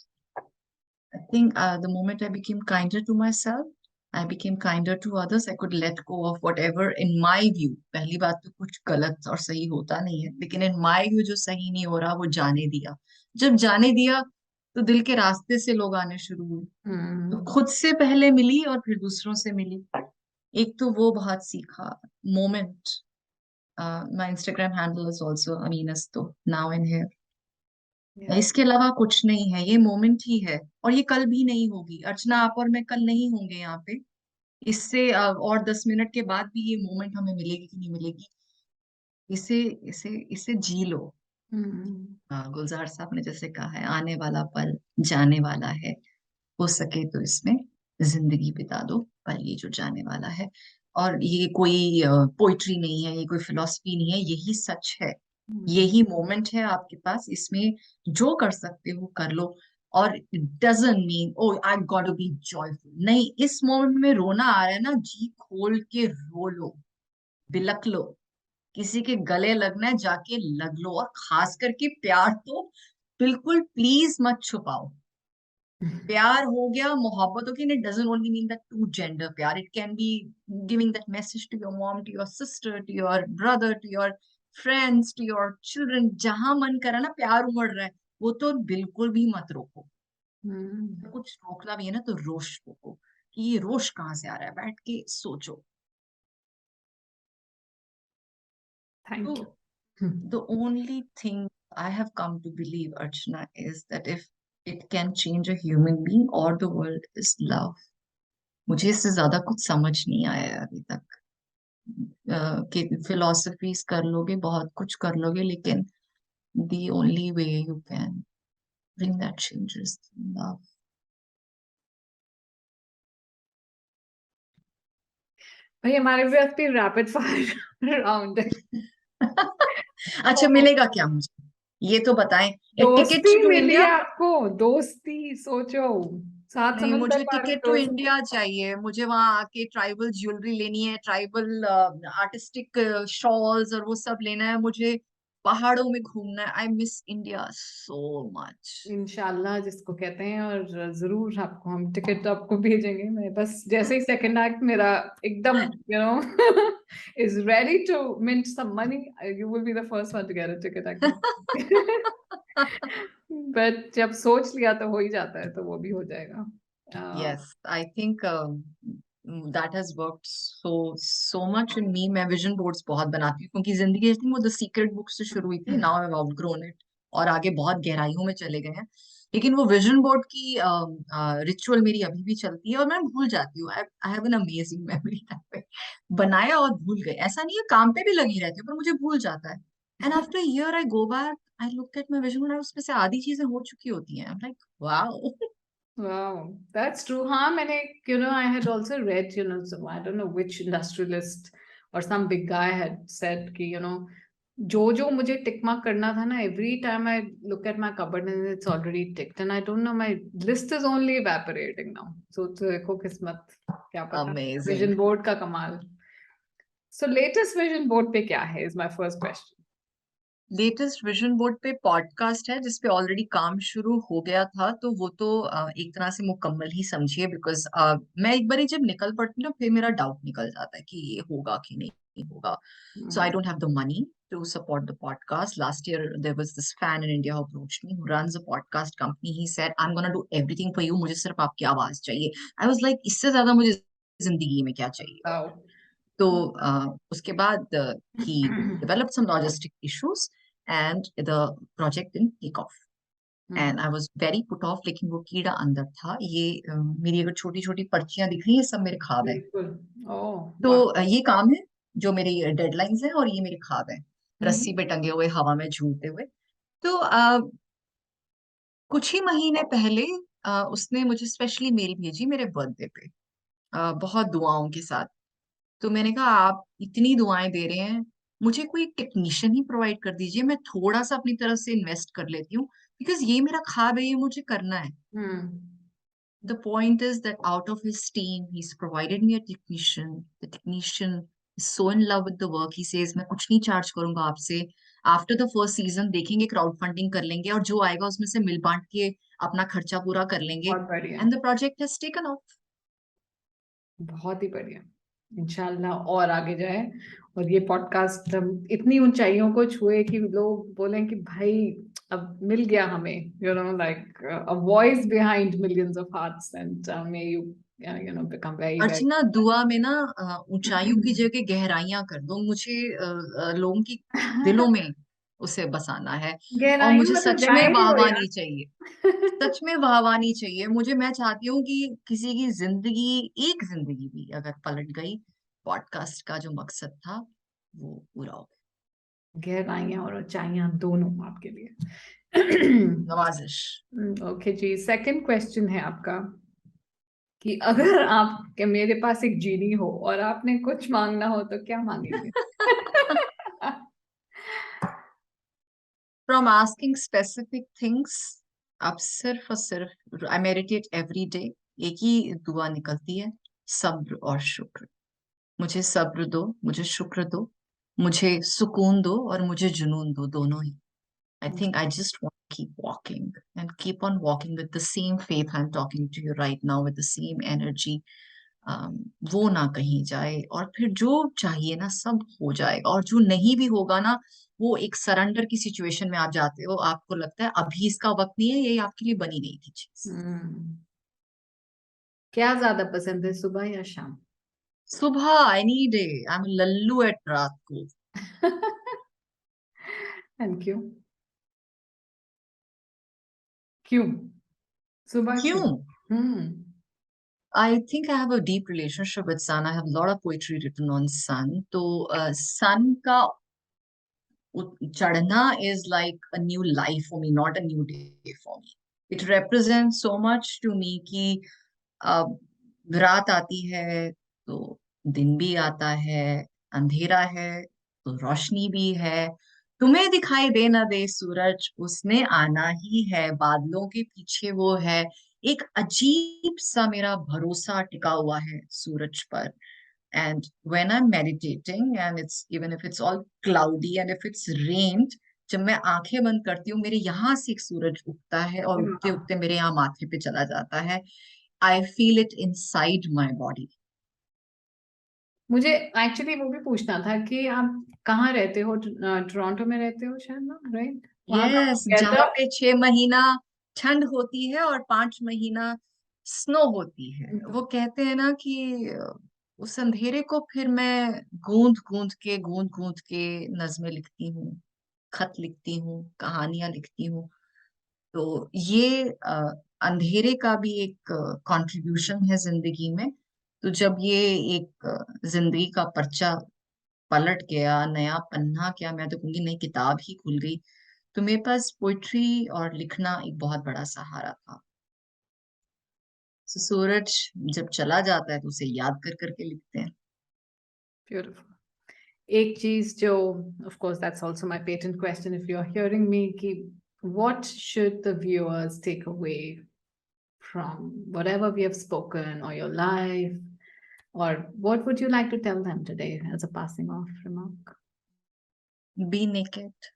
I think the moment I became kinder to myself, I became kinder to others. I could let go of whatever, in my view, पहली बात तो कुछ गलत और सही होता नहीं है, लेकिन in my view जो सही नहीं हो रहा वो जाने दिया. जब जाने दिया तो दिल के रास्ते से लोग आने शुरू हुए. तो खुद से पहले मिली और फिर दूसरों से मिली. एक तो वो बहुत सीखा. Moment. My Instagram handle is also Aminasto, now and here. Yeah. इसके अलावा कुछ नहीं है, ये मोमेंट ही है. और ये कल भी नहीं होगी. अर्चना, आप और मैं कल नहीं होंगे यहाँ पे. इससे और 10 मिनट के बाद भी ये मोमेंट हमें मिलेगी कि नहीं मिलेगी. इसे इसे इसे जी लो. गुलजार साहब ने जैसे कहा है, आने वाला पल जाने वाला है, हो सके तो इसमें जिंदगी बिता दो, पल ये जो जाने वाला है. और ये कोई पोइट्री नहीं है, ये कोई फिलॉसफी नहीं है, यही सच है. यही मोमेंट है आपके पास, इसमें जो कर सकते हो कर लो. और it doesn't mean oh I got to be joyful. नहीं, इस मोमेंट में रोना आ रहा है ना, जी खोल के रो लो, बिलक लो. किसी के गले लगना है जाके लग लो. और खास करके प्यार तो बिल्कुल प्लीज मत छुपाओ. प्यार हो गया, मोहब्बत हो गई, it doesn't only mean that two gender प्यार. It can be giving that message to your mom, to your sister, to your brother, to your friends, to your children. जहां मन करा ना प्यार उमड़ रहा है, वो तो बिल्कुल भी मत रोको. कुछ रोकना भी है ना तो रोश रोको, कि ये रोश कहाँ से आ रहा है, बैठ के सोचो. Thank तो you. the only thing I have come to believe, Archana, is that if it can change a human being or the world, is love. मुझे इससे ज्यादा कुछ समझ नहीं आया है अभी तक. कि फिलोसफीज कर लोगे, बहुत कुछ कर लोगे, लेकिन the only way you can bring that change is love. भाई हमारे पास भी रैपिड फायर राउंड है. अच्छा, मिलेगा क्या मुझे, ये तो बताएं. टिकट दोस्ती टू मिली इंडिया. आपको, दोस्ती सोचो, सात नहीं, समंदर मुझे पार की टिकट टू दोस्ती. इंडिया चाहिए. मुझे वहां आके ट्राइबल ज्वेलरी लेनी है, ट्राइबल आर्टिस्टिक शॉल्स और वो सब लेना है. मुझे पहाड़ों में घूमना है. I miss India so much. इंशाल्लाह जिसको कहते हैं, और जरूर आपको हम टिकट आपको भेजेंगे. मैं बस जैसे ही सेकंड एक्ट मेरा एकदम is ready to mint some money, you will be the first one to get a ticket actually. But जब सोच लिया तो हो ही जाता है, तो वो भी हो जाएगा. Yes, I think that has worked so much in me. मैं विजन बोर्ड्स बहुत बनाती हूँ, क्योंकि जिंदगी थी वो द सीक्रेट बुक से शुरू हुई थी. Now I have outgrown it और आगे बहुत गहराइयों में चले गए हैं. लेकिन वो विजन बोर्ड की रिचुअल मेरी अभी भी चलती है, और मैं भूल जाती हूँ. I have an amazing memory. बनाया और भूल गए. ऐसा नहीं है, काम पे भी लगी रहती हूँ, पर मुझे भूल जाता है. And after year I go back, I look at my vision board, उसमें से आधी चीजें हो चुकी होती हैं. Like wow. Wow, that's true. हाँ, मैंने, I had also read, so I don't know which industrialist or some big guy had said कि, जो जो मुझे टिक मार्क करना था ना, every time I look at my cupboard and it's already ticked, and I don't know, my list is only evaporating now. So देखो किस्मत, क्या पता. Amazing. Vision board का कमाल. So latest vision board पे क्या है is my first question. Latest vision board पे पॉडकास्ट है, जिसपे ऑलरेडी काम शुरू हो गया था. तो वो तो एक तरह से मुकम्मल ही समझिए, बिकॉज मैं एक बार जब निकल पड़ती हूँ ना, फिर मेरा डाउट निकल जाता है कि ये होगा कि नहीं होगा. So I don't have the money to support the podcast. Last year, there was this fan in India who approached me, who runs a podcast company. He said, I'm going to do everything for you. मुझे सिर्फ आपकी आवाज चाहिए. I was like, इससे ज्यादा मुझे जिंदगी में क्या चाहिए. Wow. तो उसके बाद he developed some logistic issues and the project didn't take off. And I was very put off, लेकिन वो कीड़ा अंदर था. ये मेरी अगर छोटी छोटी पर्चियां दिख रही है, सब मेरे ख्वाब हैं. बिल्कुल. Oh, तो wow. ये काम है जो मेरी डेडलाइंस है, और ये मेरे ख्वाब हैं, रस्सी पे टंगे हुए, हवा में झूलते हुए. तो कुछ ही महीने पहले उसने मुझे स्पेशली मेल भेजी मेरे बर्थडे पे, बहुत दुआओं के साथ. तो मैंने कहा, आप इतनी दुआएं दे रहे हैं, मुझे कोई टेक्नीशियन ही प्रोवाइड कर दीजिए. मैं थोड़ा सा अपनी तरफ से इन्वेस्ट कर लेती हूँ, बिकॉज ये मेरा ख्वाब है, ये मुझे करना है. Hmm. The point is that out of his team, he's provided me a technician. The technician is so in love with the work. He says, मैं कुछ नहीं चार्ज करूंगा आपसे. After the first season देखेंगे, क्राउड फंडिंग कर लेंगे और जो आएगा उसमें से मिल बांट के अपना खर्चा पूरा कर लेंगे. बहुत बढ़िया. And the project has taken off. बहुत ही बढ़िया. इंशाल्लाह और आगे जाए और ये पॉडकास्ट इतनी ऊंचाइयों को छुए कि लोग बोलें कि भाई अब मिल गया हमें, you know, like a voice behind millions of hearts, and may you become very Archana, दुआ में ना ऊंचाइयों की जगह गहराइयां कर दो. मुझे लोगों की दिलों में उसे बसाना है. और गहराइयों मुझे में तो सच में जाएंगे वो वाहवानी यार. चाहिए. सच में वाहवानी चाहिए मुझे. मैं चाहती हूँ कि किसी की जिंदगी, एक जिंदगी भी अगर पलट गई, पॉडकास्ट का जो मकसद था वो पूरा हो गहराइयां और ऊंचाइयां दोनों आपके लिए. गया. नवाजिश. ओके जी, सेकंड क्वेश्चन है आपका कि अगर आप के मेरे पास एक जीनी हो और आपने कुछ मांगना हो तो क्या मांगेंगे? फ्रॉम आस्किंग स्पेसिफिक थिंग्स, अब सिर्फ और सिर्फ आई मेडिटेट एवरी डे. एक ही दुआ निकलती है, सब्र और शुक्र. मुझे सब्र दो, मुझे शुक्र दो, मुझे सुकून दो और मुझे जुनून दो, दोनों ही. I think I just want to keep walking and keep on walking with the same faith I'm talking to you right now, with the same energy. वो ना कहीं जाए और फिर जो चाहिए ना सब हो जाएगा. और जो नहीं भी होगा ना, वो एक सरेंडर की सिचुएशन में आप जाते हो. आपको लगता है अभी इसका वक्त नहीं है, ये आपके लिए बनी नहीं थी चीज. क्या ज्यादा पसंद है, सुबह या शाम? सुबह. I need a, I am लल्लू एट रात को. Thank you. क्यों सुबह, क्यों? क्यों? हम्म. I think I have a deep relationship with sun. I have a lot of poetry written on sun. तो sun का चढ़ना is like a new life for me, not a new day for me. It represents so much to me कि uh, रात आती है तो दिन भी आता है, अंधेरा है तो रोशनी भी है. तुम्हें दिखाई दे ना दे सूरज, उसने आना ही है. बादलों के पीछे वो है. एक अजीब सा मेरा भरोसा टिका हुआ है सूरज पर. And when I'm meditating, and it's even if it's all cloudy and if it's rained, जब मैं आंखें बंद करती हूँ, मेरे यहाँ से एक सूरज उगता है और उगते उगते मेरे यहाँ माथे पे चला जाता है. I feel it inside my body. मुझे एक्चुअली वो भी पूछना था कि आप कहाँ रहते हो? टोरंटो में रहते हो शायद ना, राइट? वहाँ का यस, जहाँ वेदर. पे 6 महीना ठंड होती है और 5 महीना स्नो होती है. वो कहते हैं ना कि उस अंधेरे को फिर मैं गूंद गूंद के नज्में लिखती हूँ, खत लिखती हूँ, कहानियां लिखती हूँ. तो ये अंधेरे का भी एक कंट्रीब्यूशन है जिंदगी में. तो जब ये एक जिंदगी का पर्चा पलट गया, नया पन्ना, क्या मैं तो कहूंगी नई किताब ही खुल गई, तो मेरे पास पोइट्री और लिखना एक बहुत बड़ा सहारा था. तो सूरज जब चला जाता है तो उसे याद कर करके लिखते हैं. ब्यूटीफुल. एक चीज जो, of course that's also my patent question if you're hearing me, कि what should the viewers take away from whatever we have spoken or your life, or what would you like to tell them today as a passing off remark? Be naked.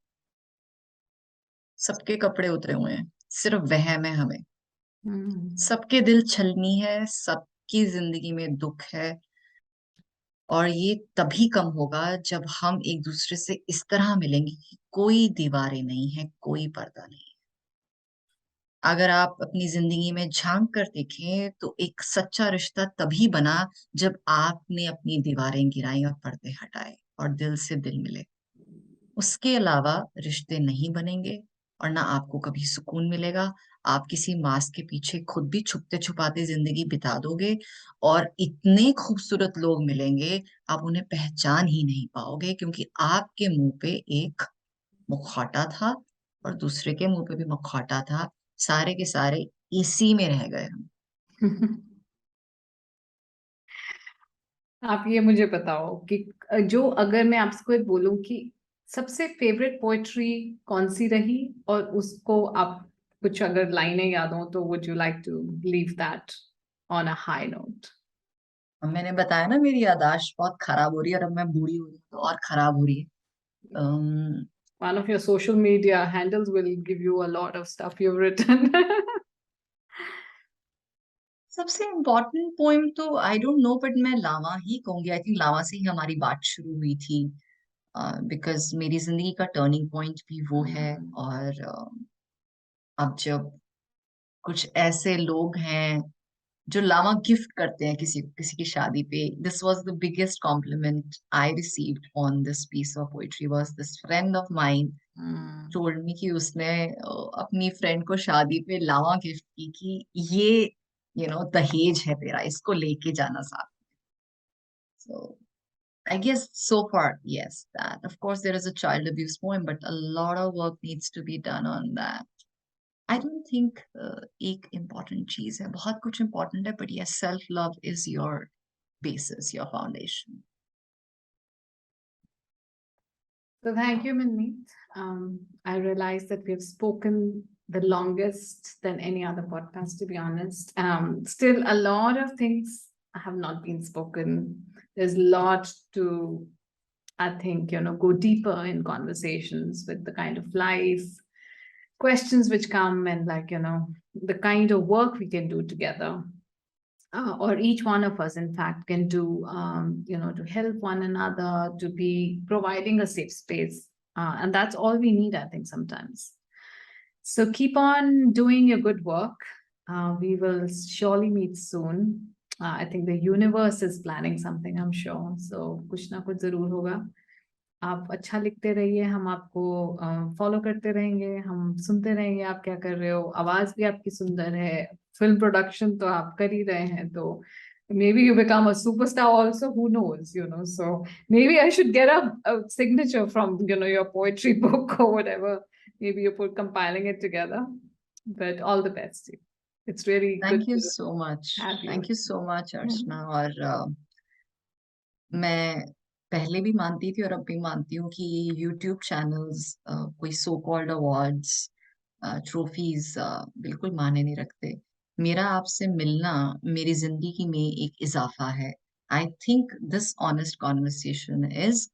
सबके कपड़े उतरे हुए हैं, सिर्फ वहम है हमें. सबके दिल छलनी है, सबकी जिंदगी में दुख है. और ये तभी कम होगा जब हम एक दूसरे से इस तरह मिलेंगे कि कोई दीवारें नहीं है, कोई पर्दा नहीं है. अगर आप अपनी जिंदगी में झांक कर देखें तो एक सच्चा रिश्ता तभी बना जब आपने अपनी दीवारें गिराई और पर्दे हटाए और दिल से दिल मिले. उसके अलावा रिश्ते नहीं बनेंगे और ना आपको कभी सुकून मिलेगा. आप किसी मास्क के पीछे खुद भी छुपते छुपाते जिंदगी बिता दोगे और इतने खूबसूरत लोग मिलेंगे, आप उन्हें पहचान ही नहीं पाओगे, क्योंकि आपके मुंह पे एक मुखौटा था और दूसरे के मुंह पे भी मुखौटा था. सारे के सारे इसी में रह गए हम. आप ये मुझे बताओ कि जो, अगर मैं आपसे बोलूं कि सबसे फेवरेट पोएट्री कौन सी रही और उसको आप कुछ अगर लाइनें याद हो तो would you like to leave that on a high note? अब मैंने बताया ना मेरी याददाश्त बहुत खराब हो रही है और अब मैं बूढ़ी हो रही हूँ तो और खराब हो रही है. One of your social media handles will give you a lot of stuff you've written. सबसे इम्पोर्टेंट पोइम तो आई डोंट नो बट मैं लावा ही कहूंगी. आई थिंक लावा से ही हमारी बात शुरू हुई थी बिकॉज मेरी जिंदगी का टर्निंग पॉइंट भी वो है. और अब जब कुछ ऐसे लोग हैं जो लावा गिफ्ट करते हैं किसी किसी की शादी पे, this was the biggest compliment I received on this piece of poetry. Was this friend of mine told me कि उसने अपनी फ्रेंड को शादी पे लावा गिफ्ट की कि ये दहेज है तेरा, इसको लेके जाना साथ. So I guess so far, yes, that. Of course, there is a child abuse poem, but a lot of work needs to be done on that. I don't think एक important चीज है, बहुत कुछ important है, but yes, self-love is your basis, your foundation. So thank you, Manmeet. I realize that we've spoken the longest than any other podcast, to be honest. Still, a lot of things have not been spoken. There's a lot to, I think, go deeper in conversations with the kind of life questions which come and the kind of work we can do together. Or each one of us, in fact, can do, to help one another, to be providing a safe space. And that's all we need, I think, sometimes. So keep on doing your good work. We will surely meet soon. I think the universe is planning something, I'm sure. So kuch na kuch zarur hoga. आप अच्छा लिखते रहिए, हम आपको follow करते रहेंगे, हम सुनते रहेंगे आप क्या कर रहे हो. आवाज भी आपकी सुंदर है, फिल्म प्रोडक्शन तो आप कर ही रहे हैं, तो maybe you become a superstar also, who knows, so maybe I should get a signature from your poetry book or whatever. Maybe you put compiling it together. But all the best to you. It's really good Thank you to so much. have you. Thank you so much, Archana. और मैं पहले भी मानती थी और अब भी मानती हूँ कि यूट्यूब चैनल्स कोई सो कॉल्ड अवार्ड्स ट्रॉफीज बिल्कुल मायने नहीं रखते. मेरा आपसे मिलना मेरी जिंदगी में एक इजाफा है. I think this honest conversation is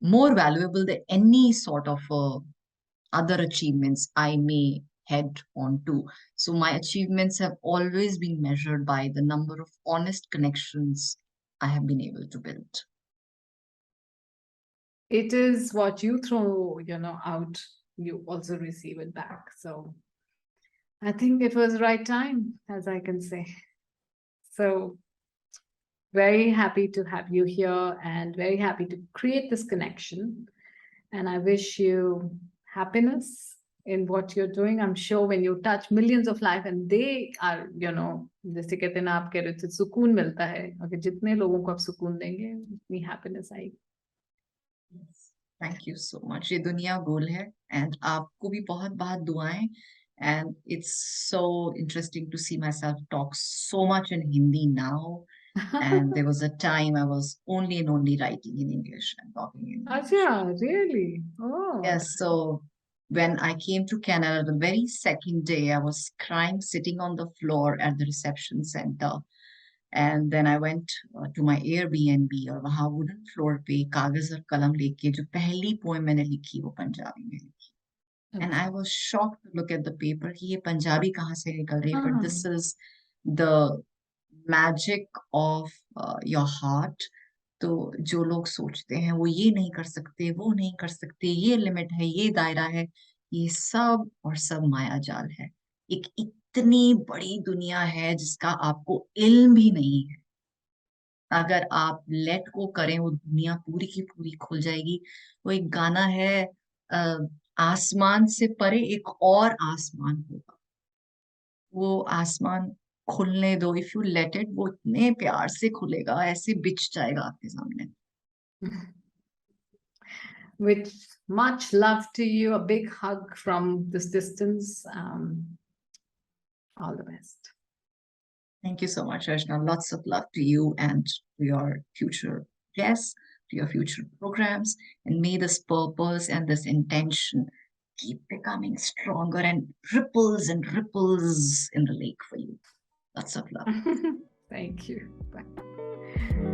more valuable than any sort of other achievements I may head on to. So my achievements have always been measured by the number of honest connections I have been able to build. It is what you throw, out, you also receive it back. So I think it was the right time, as I can say. So very happy to have you here and very happy to create this connection. And I wish you happiness in what you're doing. I'm sure when you touch millions of lives and they are, जैसे कहते हैं ना, आप कह रहे थे सुकून मिलता है, अगर जितने लोगों को आप सुकून देंगे उतनी हैप्पीनेस आएगी. Thank you so much. ये दुनिया गोल है and आपको भी बहुत बहुत दुआएं. And it's so interesting to see myself talk so much in Hindi now. And there was a time I was only and only writing in English and talking in English. Acha, really? Oh. Yes, so when I came to Canada, the very second day, I was crying sitting on the floor at the reception center. And then I went to my Airbnb और वहाँ wooden floor पे कागज और कलम लेके जो पहली poem मैंने लिखी वो पंजाबी में लिखी. And I was shocked to look at the paper कि ये पंजाबी कहाँ से निकल रही है. But this is the magic of your heart. तो जो लोग सोचते हैं वो ये नहीं कर सकते, वो नहीं कर सकते, ये लिमिट है, ये दायरा है, ये सब और सब माया जाल है. एक इतनी बड़ी दुनिया है जिसका आपको इल्म भी नहीं है. अगर आप लेट को करें वो दुनिया पूरी की पूरी खुल जाएगी. वो एक गाना है, आसमान से परे एक और आसमान होगा. वो आसमान खुलने दो. इफ यू लेट इट, वो इतने प्यार से खुलेगा, ऐसे बिछ जाएगा आपके सामने. With much love to you, a big hug from this distance. All the best. Thank you so much, Rajna. Lots of love to you and to your future guests, to your future programs. And may this purpose and this intention keep becoming stronger, and ripples in the lake for you. Lots of love. Thank you. Bye.